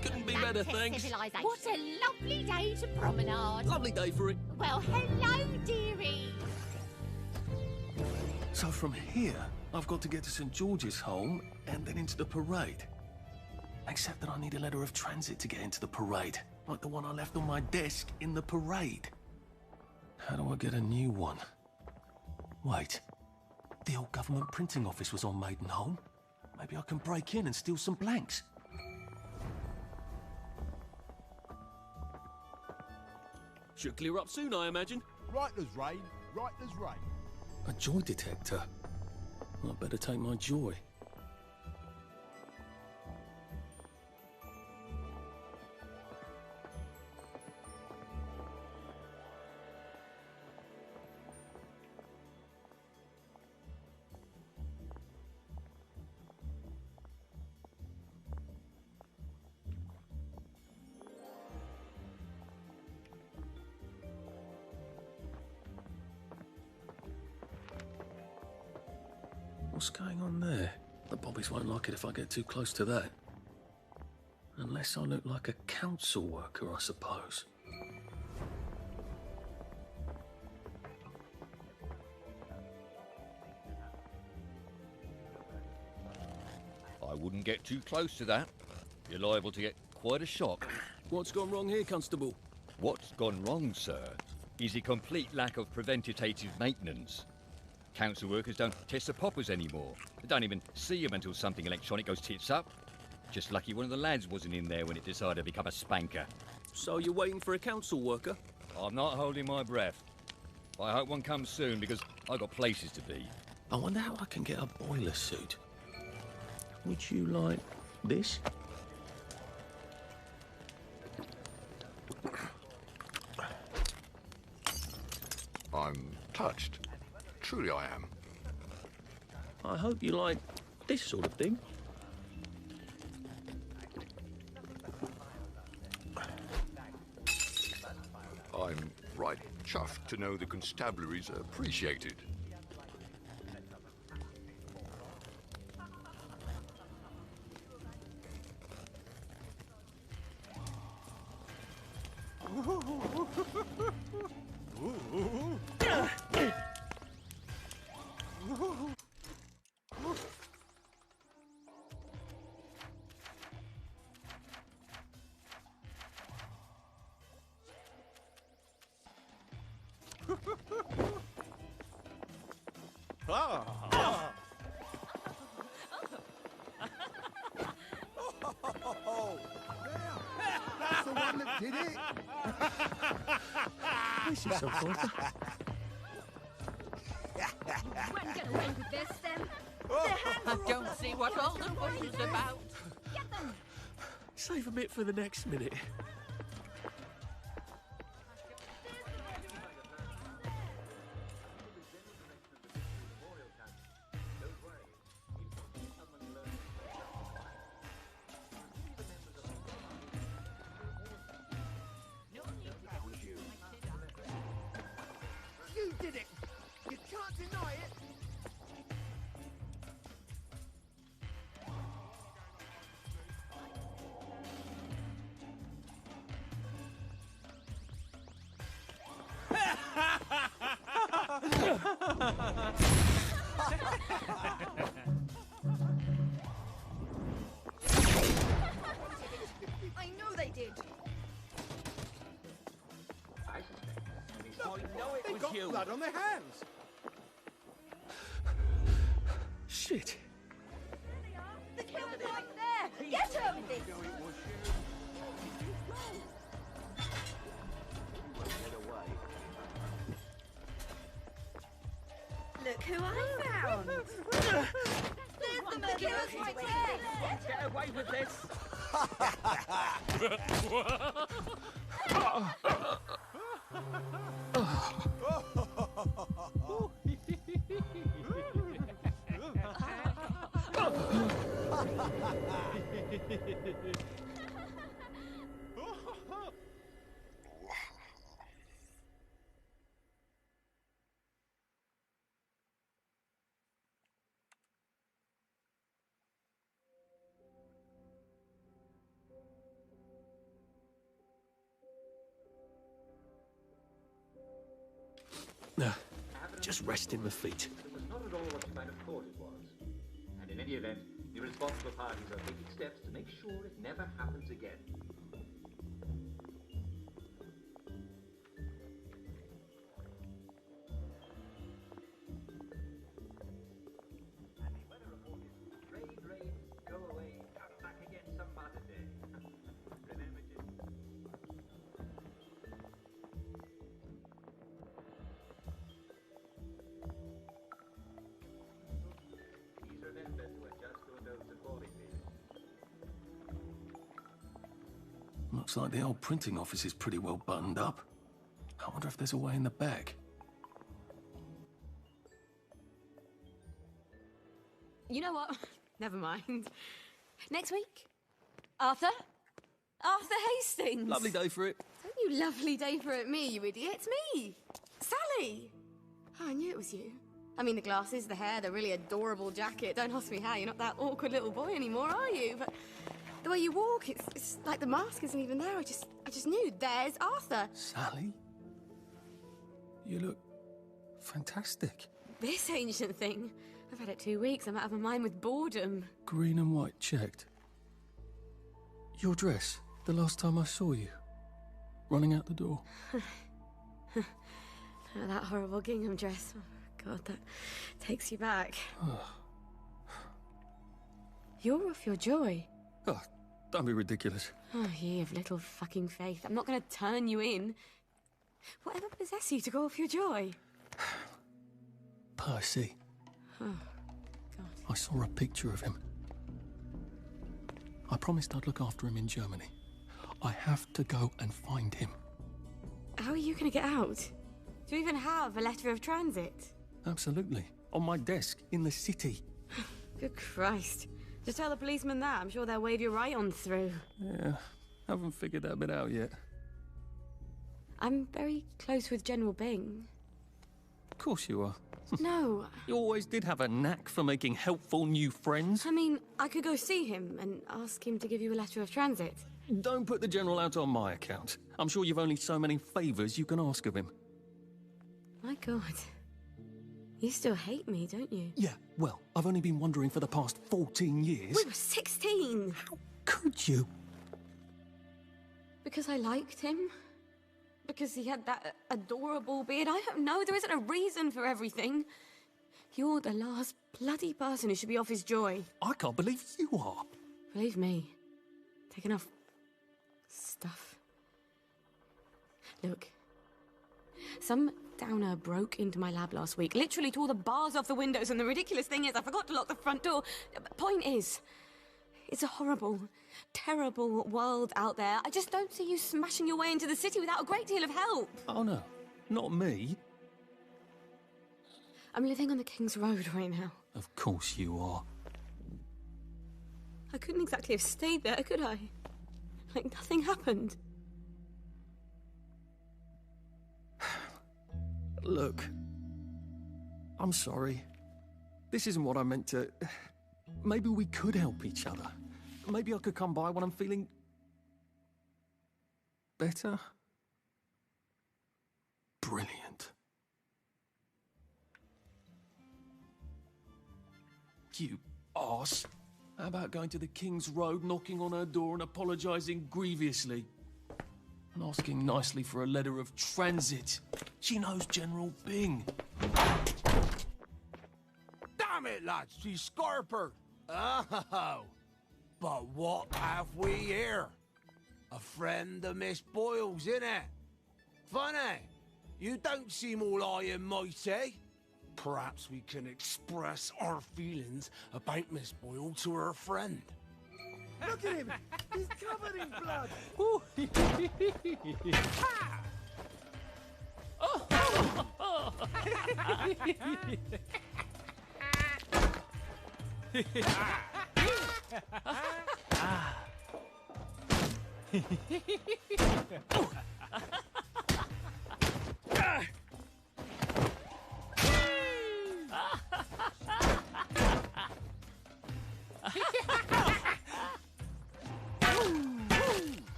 Couldn't be better, thanks. What a lovely day to promenade. Lovely day for it. Well, hello, dearie. So from here, I've got to get to St. George's Home and then into the parade. Except that I need a letter of transit to get into the parade, like the one I left on my desk in the parade. How do I get a new one? Wait, the old government printing office was on Maidenholm. Maybe I can break in and steal some blanks. Should clear up soon, I imagine. Right as rain, right as rain. A joy detector. I better take my joy. What's going on there? The bobbies won't like it if I get too close to that. Unless I look like a council worker, I suppose. I wouldn't get too close to that. You're liable to get quite a shock. What's gone wrong here, Constable? What's gone wrong, sir, is a complete lack of preventative maintenance. Council workers don't test the poppers anymore. They don't even see them until something electronic goes tits up. Just lucky one of the lads wasn't in there when it decided to become a spanker. So you're waiting for a council worker? I'm not holding my breath. I hope one comes soon because I've got places to be. I wonder how I can get a boiler suit. Would you like this? I'm touched. Truly I am. I hope you like this sort of thing. I'm right chuffed to know the constabulary's appreciated. That's the one that did it. This is so fun. When get away with this, then? I don't see what all the fuss is about. Get them! Save a bit for the next minute. You did it. You can't deny it. I know they did. They've got blood on their hands. Shit. The killer's right there! Get him! Look who I found! There's the killer's right there! Get away with this! Just resting my feet. It was not at all what you might have thought it was. And in any event, the responsible parties are taking steps to make sure it never happens again. And the weather report is rain, rain, go away, come back again some other day. Remember to... Please remember to adjust your notes accordingly. Looks like the old printing office is pretty well buttoned up. I wonder if there's a way in the back. You know what? Never mind. Next week? Arthur? Arthur Hastings! Lovely day for it. Don't you lovely day for it, me, you idiot. It's me! Sally! Oh, I knew it was you. I mean, the glasses, the hair, the really adorable jacket. Don't ask me how. You're not that awkward little boy anymore, are you? But the way you walk, it's like the mask isn't even there. I just knew. There's Arthur. Sally? You look fantastic. This ancient thing. I've had it 2 weeks. I'm out of my mind with boredom. Green and white checked. Your dress, the last time I saw you. Running out the door. Oh, that horrible gingham dress. Oh, God, that takes you back. You're off your joy. Oh, don't be ridiculous. Oh, you have little fucking faith. I'm not going to turn you in. Whatever possessed you to go off your joy? Percy. Oh, God. I saw a picture of him. I promised I'd look after him in Germany. I have to go and find him. How are you going to get out? Do you even have a letter of transit? Absolutely. On my desk, in the city. Good Christ. Just tell the policeman that. I'm sure they'll wave you right on through. Yeah, haven't figured that bit out yet. I'm very close with General Bing. Of course you are. No. You always did have a knack for making helpful new friends. I mean, I could go see him and ask him to give you a letter of transit. Don't put the General out on my account. I'm sure you've only so many favours you can ask of him. My God. You still hate me, don't you? Yeah, well, I've only been wondering for the past 14 years. We were 16! How could you? Because I liked him? Because he had that adorable beard? I don't know, there isn't a reason for everything. You're the last bloody person who should be off his joy. I can't believe you are. Believe me. Take enough stuff. Look. Some downer broke into my lab last week, literally tore the bars off the windows, and the ridiculous thing is I forgot to lock the front door. Point is, it's a horrible, terrible world out there. I just don't see you smashing your way into the city without a great deal of help. Oh no, not me. I'm living on the King's Road right now. Of course you are. I couldn't exactly have stayed there, could I? Like nothing happened. Look, I'm sorry. This isn't what I meant to... Maybe we could help each other. Maybe I could come by when I'm feeling... better? Brilliant. You arse. How about going to the King's Road, knocking on her door and apologising grievously? And asking nicely for a letter of transit. She knows General Bing. Damn it, lads, she's Scarper. Oh, but what have we here? A friend of Miss Boyle's, innit? Funny, you don't seem all high and mighty. Perhaps we can express our feelings about Miss Boyle to her friend. Look at him! He's covered in blood!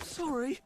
Sorry.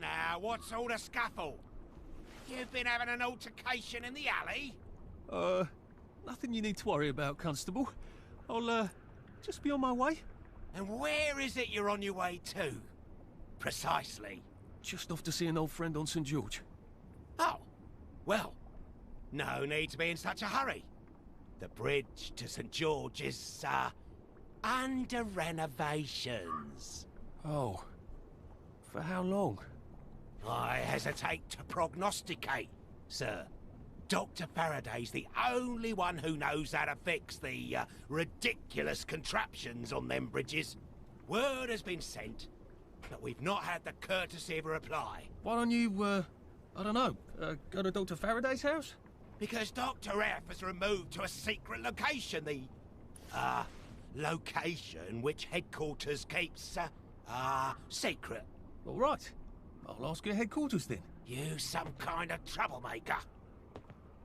Now, what's all the scuffle? You've been having an altercation in the alley? Nothing you need to worry about, Constable. I'll, just be on my way. And where is it you're on your way to? Precisely. Just off to see an old friend on St. George. Oh, well, no need to be in such a hurry. The bridge to St. George is, under renovations. Oh. For how long? I hesitate to prognosticate, sir. Dr. Faraday's the only one who knows how to fix the ridiculous contraptions on them bridges. Word has been sent, but we've not had the courtesy of a reply. Why don't you, I don't know, go to Dr. Faraday's house? Because Dr. F has removed to a secret location, the location which headquarters keeps, secret. All right. I'll ask your headquarters then. You some kind of troublemaker.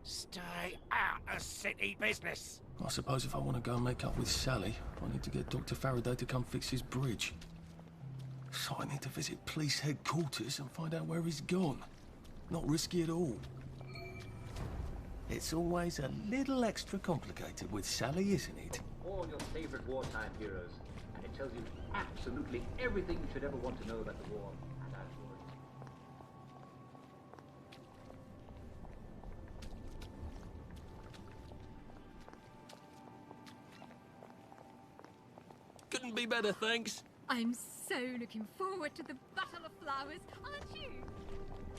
Stay out of city business. I suppose if I want to go and make up with Sally, I need to get Dr. Faraday to come fix his bridge. So I need to visit police headquarters and find out where he's gone. Not risky at all. It's always a little extra complicated with Sally, isn't it? All your favorite wartime heroes, and it tells you absolutely everything you should ever want to know about the war and our stories. Couldn't be better, thanks. I'm so looking forward to the Battle of Flowers, aren't you?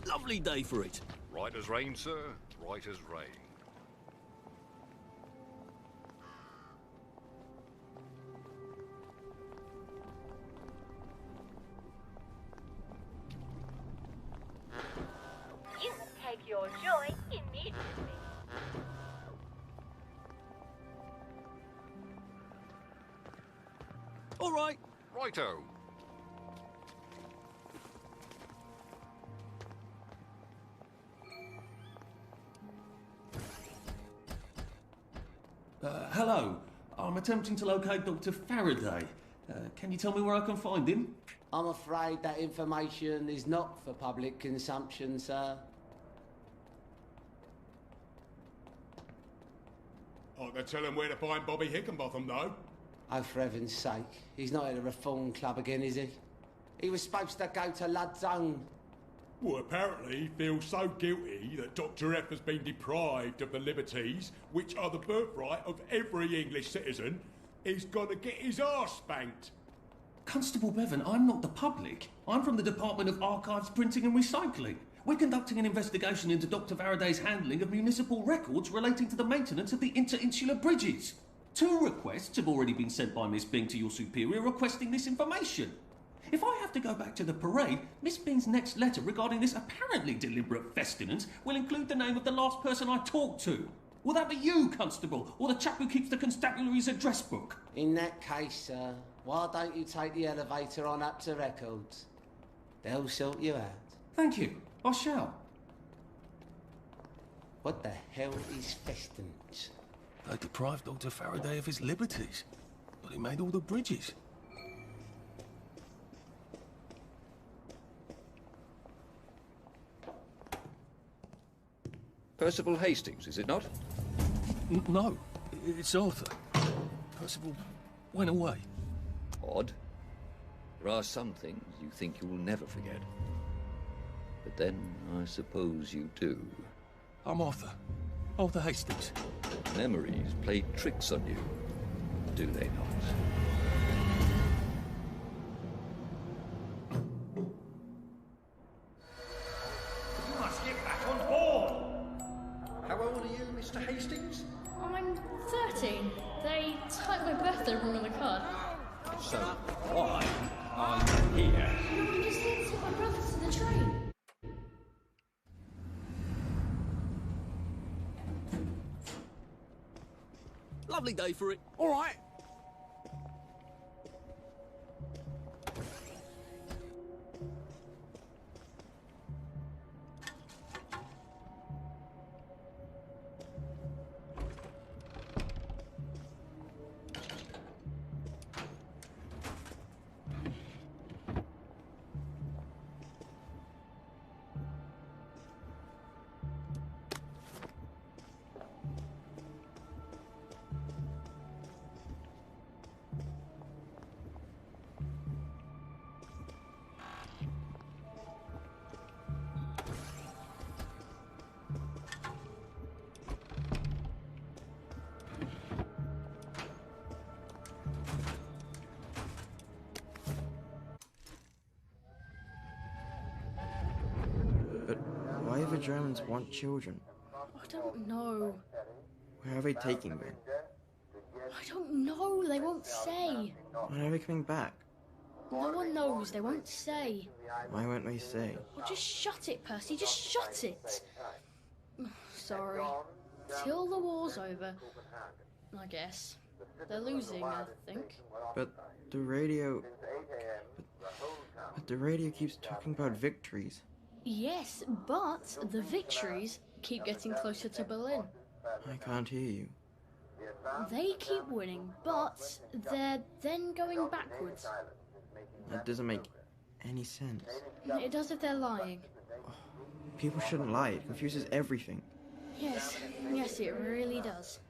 Lovely day for it. Right as rain, sir. Right as rain. You take your joy immediately. All right. Righto. Hello. I'm attempting to locate Dr. Faraday. Can you tell me where I can find him? I'm afraid that information is not for public consumption, sir. I can tell him where to find Bobby Hickenbotham, though. Oh, for heaven's sake. He's not at the Reform Club again, is he? He was supposed to go to Ludzone. Well, apparently he feels so guilty that Dr. F has been deprived of the liberties which are the birthright of every English citizen. He's gonna get his arse spanked. Constable Bevan, I'm not the public. I'm from the Department of Archives, Printing and Recycling. We're conducting an investigation into Dr. Faraday's handling of municipal records relating to the maintenance of the inter-insular bridges. 2 requests have already been sent by Miss Bing to your superior requesting this information. If I have to go back to the parade, Miss Bing's next letter regarding this apparently deliberate festinance will include the name of the last person I talked to. Will that be you, Constable, or the chap who keeps the constabulary's address book? In that case, sir, why don't you take the elevator on up to records? They'll sort you out. Thank you. I shall. What the hell is festinance? They deprived Dr. Faraday of his liberties, but he made all the bridges. Percival Hastings, is it not? No, it's Arthur. Percival went away. Odd. There are some things you think you will never forget. But then, I suppose you do. I'm Arthur. Arthur Hastings. Memories play tricks on you, do they not? You must get back on board! How old are you, Mr. Hastings? I'm 13. They typed my birthday wrong on the card. So, why are you here? No, I'm just here to take my brother to the train. Lovely day for it. All right. Why do the Germans want children? I don't know. Where are they taking them? I don't know. They won't say. When are they coming back? No one knows. They won't say. Why won't they say? Well, just shut it, Percy. Just shut it. Sorry. Till the war's over, I guess. They're losing, I think. But the radio... But the radio keeps talking about victories. Yes, but the victories keep getting closer to Berlin. I can't hear you. They keep winning, but they're then going backwards. That doesn't make any sense. It does if they're lying. People shouldn't lie. It confuses everything. Yes, it really does.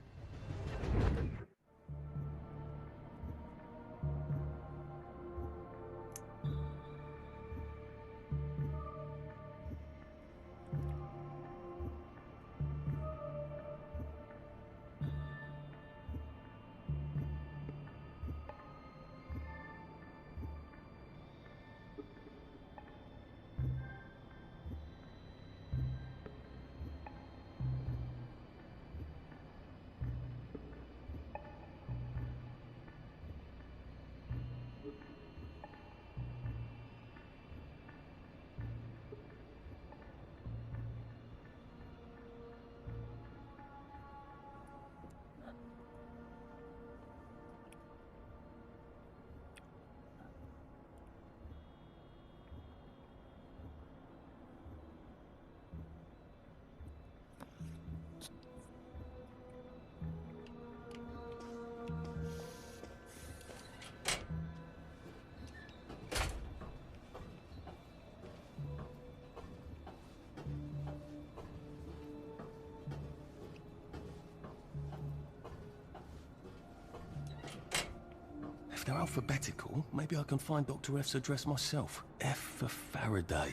If they're alphabetical, maybe I can find Dr. F's address myself. F for Faraday.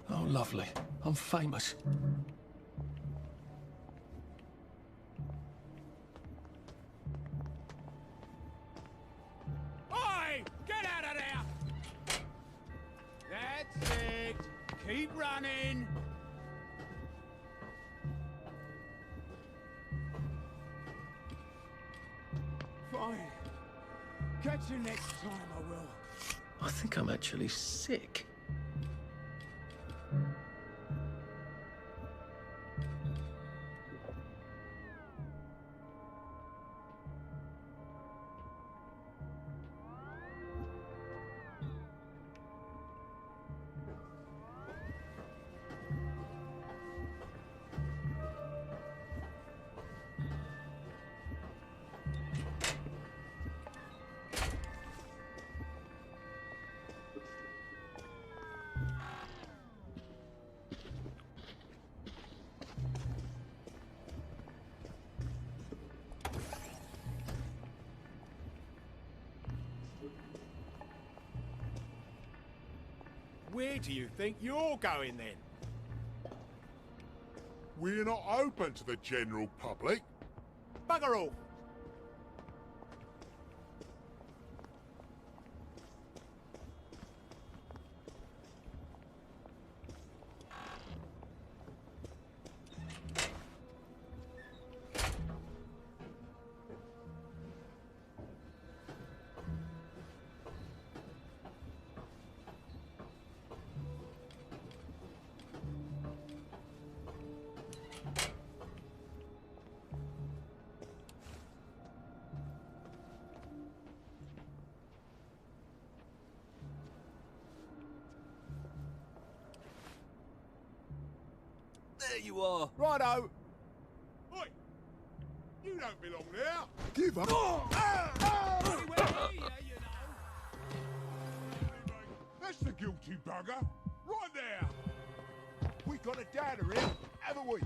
Oh, lovely. I'm famous. Oi! Get out of there! That's it. Keep running. Fine. Catch you next time, I will. I think I'm actually sick. Where do you think you're going then? We're not open to the general public. Bugger off! There you are. Righto. Oi! You don't belong there. Give up. That's the guilty bugger. Right there. We got a downer here, haven't we?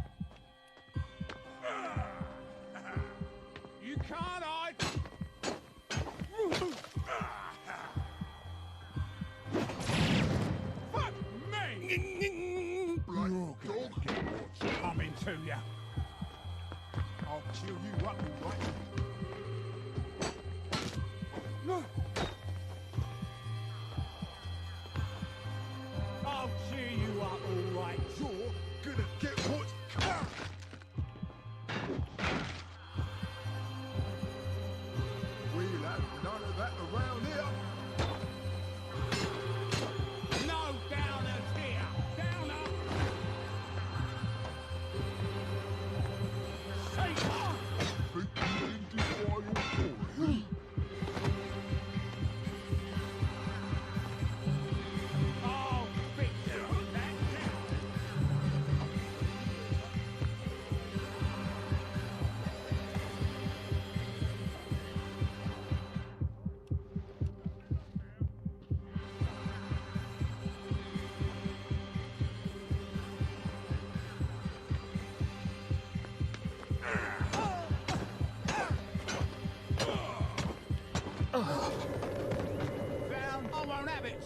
You can't I? Fuck me! Bloody dog. Get what's coming to you. I'll cheer you up, all right? I'll cheer you up, all right. You're gonna get what's coming. We'll have none of that around here. No downers here. Downer. Say what? Begin to file for it. Oh, Victor, that now. Down, I won't have it.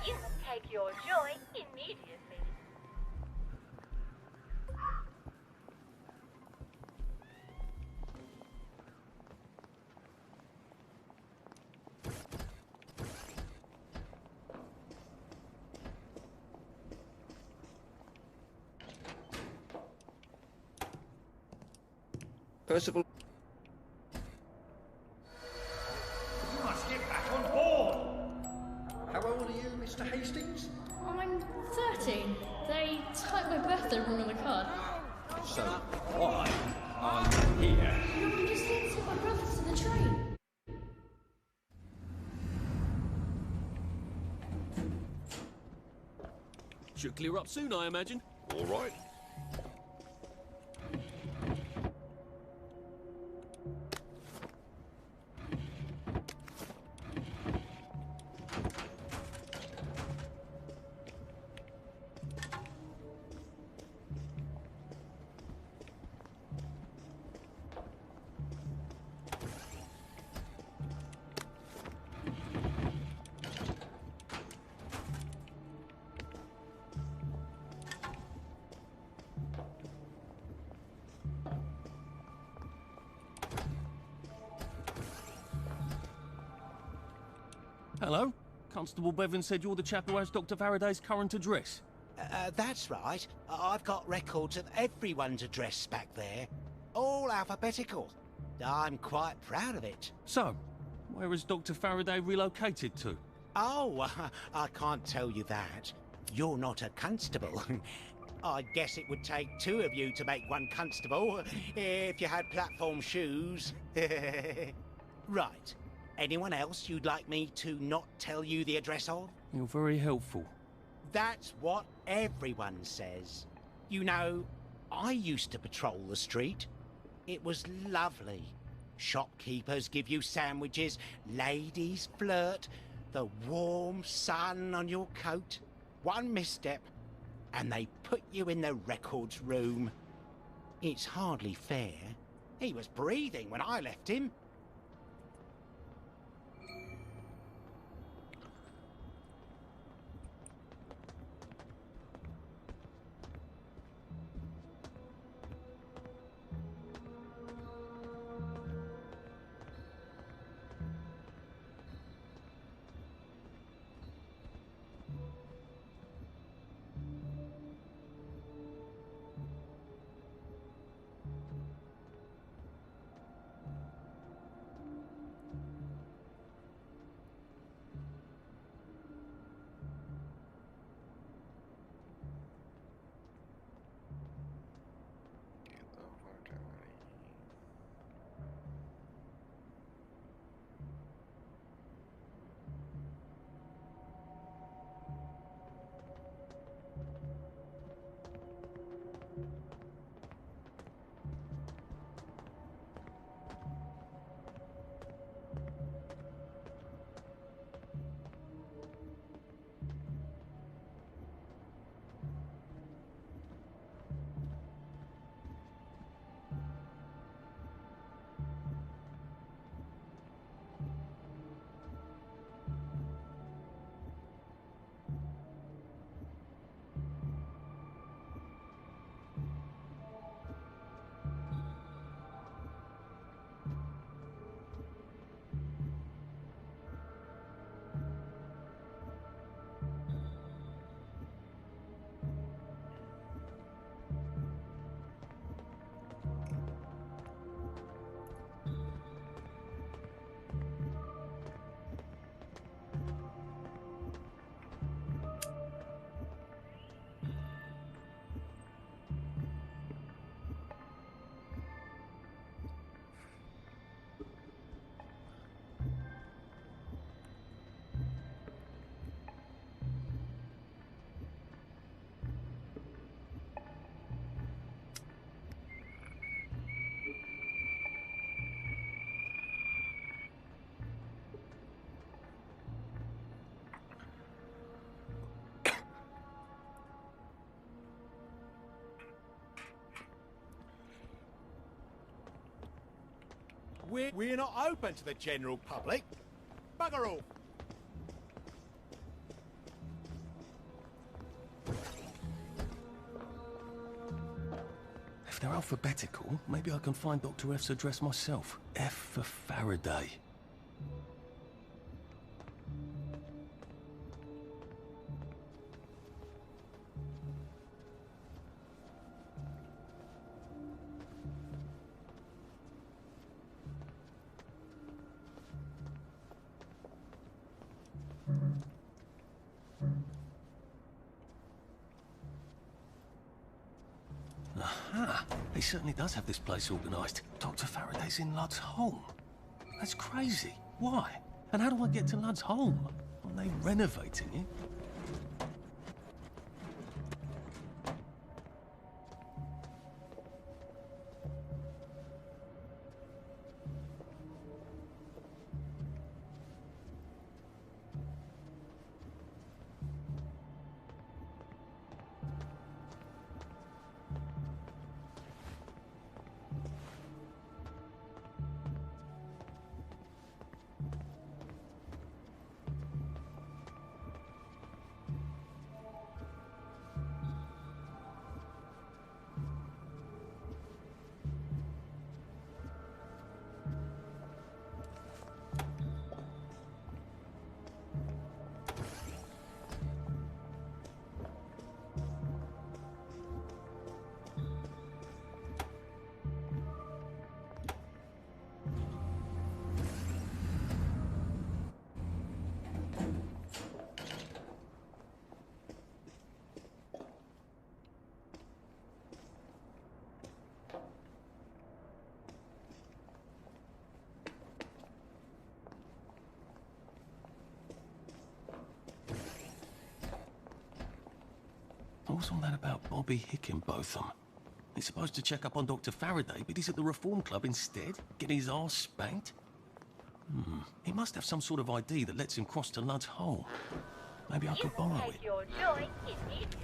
You must take your joy immediately. Percival. You must get back on board. How old are you, Mr. Hastings? I'm 13. They typed my birthday wrong on the card. So, why are you here? No, I'm just here to take my brother to the train. Should clear up soon, I imagine. All right. Hello? Constable Bevan said you're the chap who has Dr. Faraday's current address. That's right. I've got records of everyone's address back there. All alphabetical. I'm quite proud of it. So, where has Dr. Faraday relocated to? Oh, I can't tell you that. You're not a constable. I guess it would take two of you to make one constable, if you had platform shoes. Right. Anyone else you'd like me to not tell you the address of? You're very helpful. That's what everyone says. You know, I used to patrol the street. It was lovely. Shopkeepers give you sandwiches, ladies flirt, the warm sun on your coat. One misstep, and they put you in the records room. It's hardly fair. He was breathing when I left him. We're not open to the general public. Bugger off. If they're alphabetical, maybe I can find Dr. F's address myself. F for Faraday. Aha! He certainly does have this place organised. Dr. Faraday's in Ludd's home. That's crazy. Why? And how do I get to Ludd's home? Are they renovating it? What's all that about Bobby Hickenbotham? He's supposed to check up on Dr. Faraday, but he's at the Reform Club instead, getting his arse spanked? He must have some sort of ID that lets him cross to Ludd's home. Maybe I could borrow it. Your joy immediately.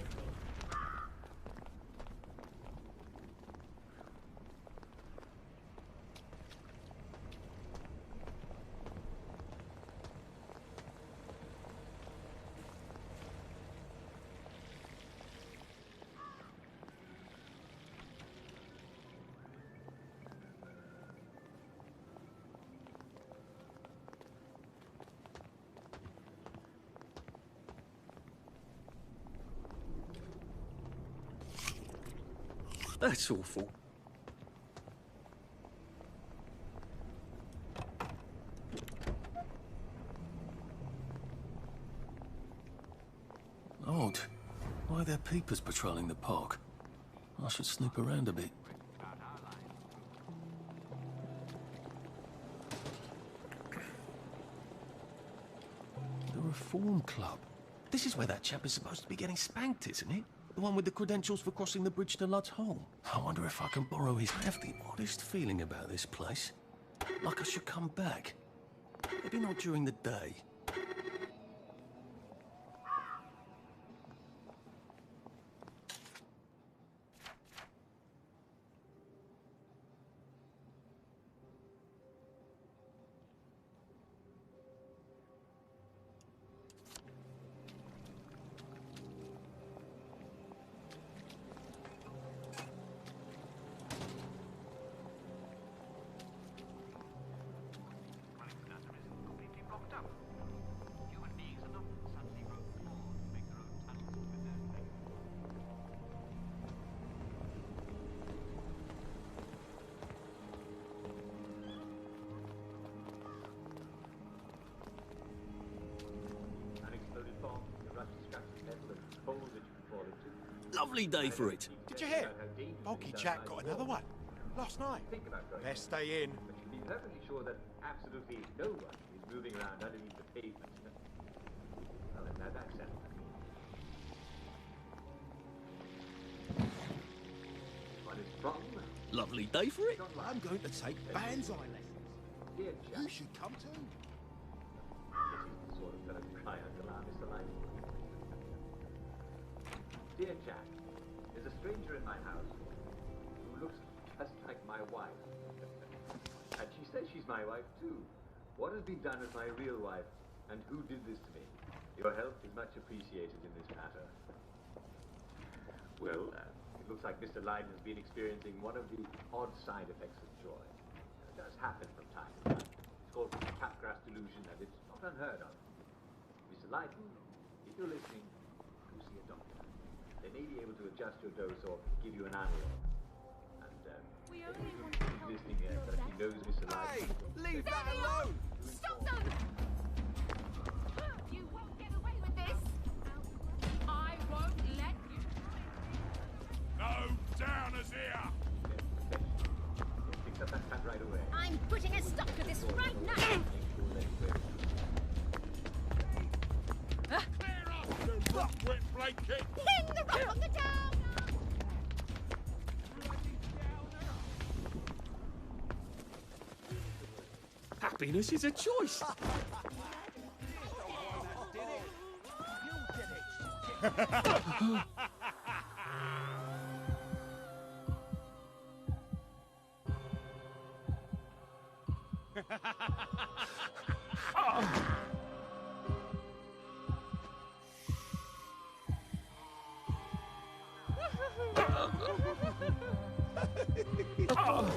That's awful. Odd. Why are there peepers patrolling the park? I should snoop around a bit. The Reform Club. This is where that chap is supposed to be getting spanked, isn't it? The one with the credentials for crossing the bridge to Ludd's home. I wonder if I can borrow his... I have the oddest feeling about this place. Like I should come back. Maybe not during the day. Lovely day for it. Did you hear? Bulky Jack got another one. Last night. Best stay in. But you can be perfectly sure that absolutely no one is moving around underneath the pavement. Well, now that's settled. One is strong. Lovely day for it. I'm going to take Banzai lessons. Dear Jack. You should come too. This is the sort of fellow to cry out aloud, Mr. Light. Dear Jack, there's a stranger in my house who looks just like my wife. And she says she's my wife, too. What has been done with my real wife, and who did this to me? Your help is much appreciated in this matter. Well, it looks like Mr. Lyden has been experiencing one of the odd side effects of joy. It does happen from time to time. It's called Capgras delusion, and it's not unheard of. Mr. Lyden, if you're listening, go see a doctor. They may be able to adjust your dose or give you an analog. And, we if only you want to keep help listening here, but if he knows Mr. Lyden... Leave that alone! Stop them! You won't get away with this! I won't let you. No downers here! Fix up that cut right away. I'm putting a stop to this right now! Clear off, you rock-wet blanket! Pin the rock on the down! Happiness is a choice. Oh!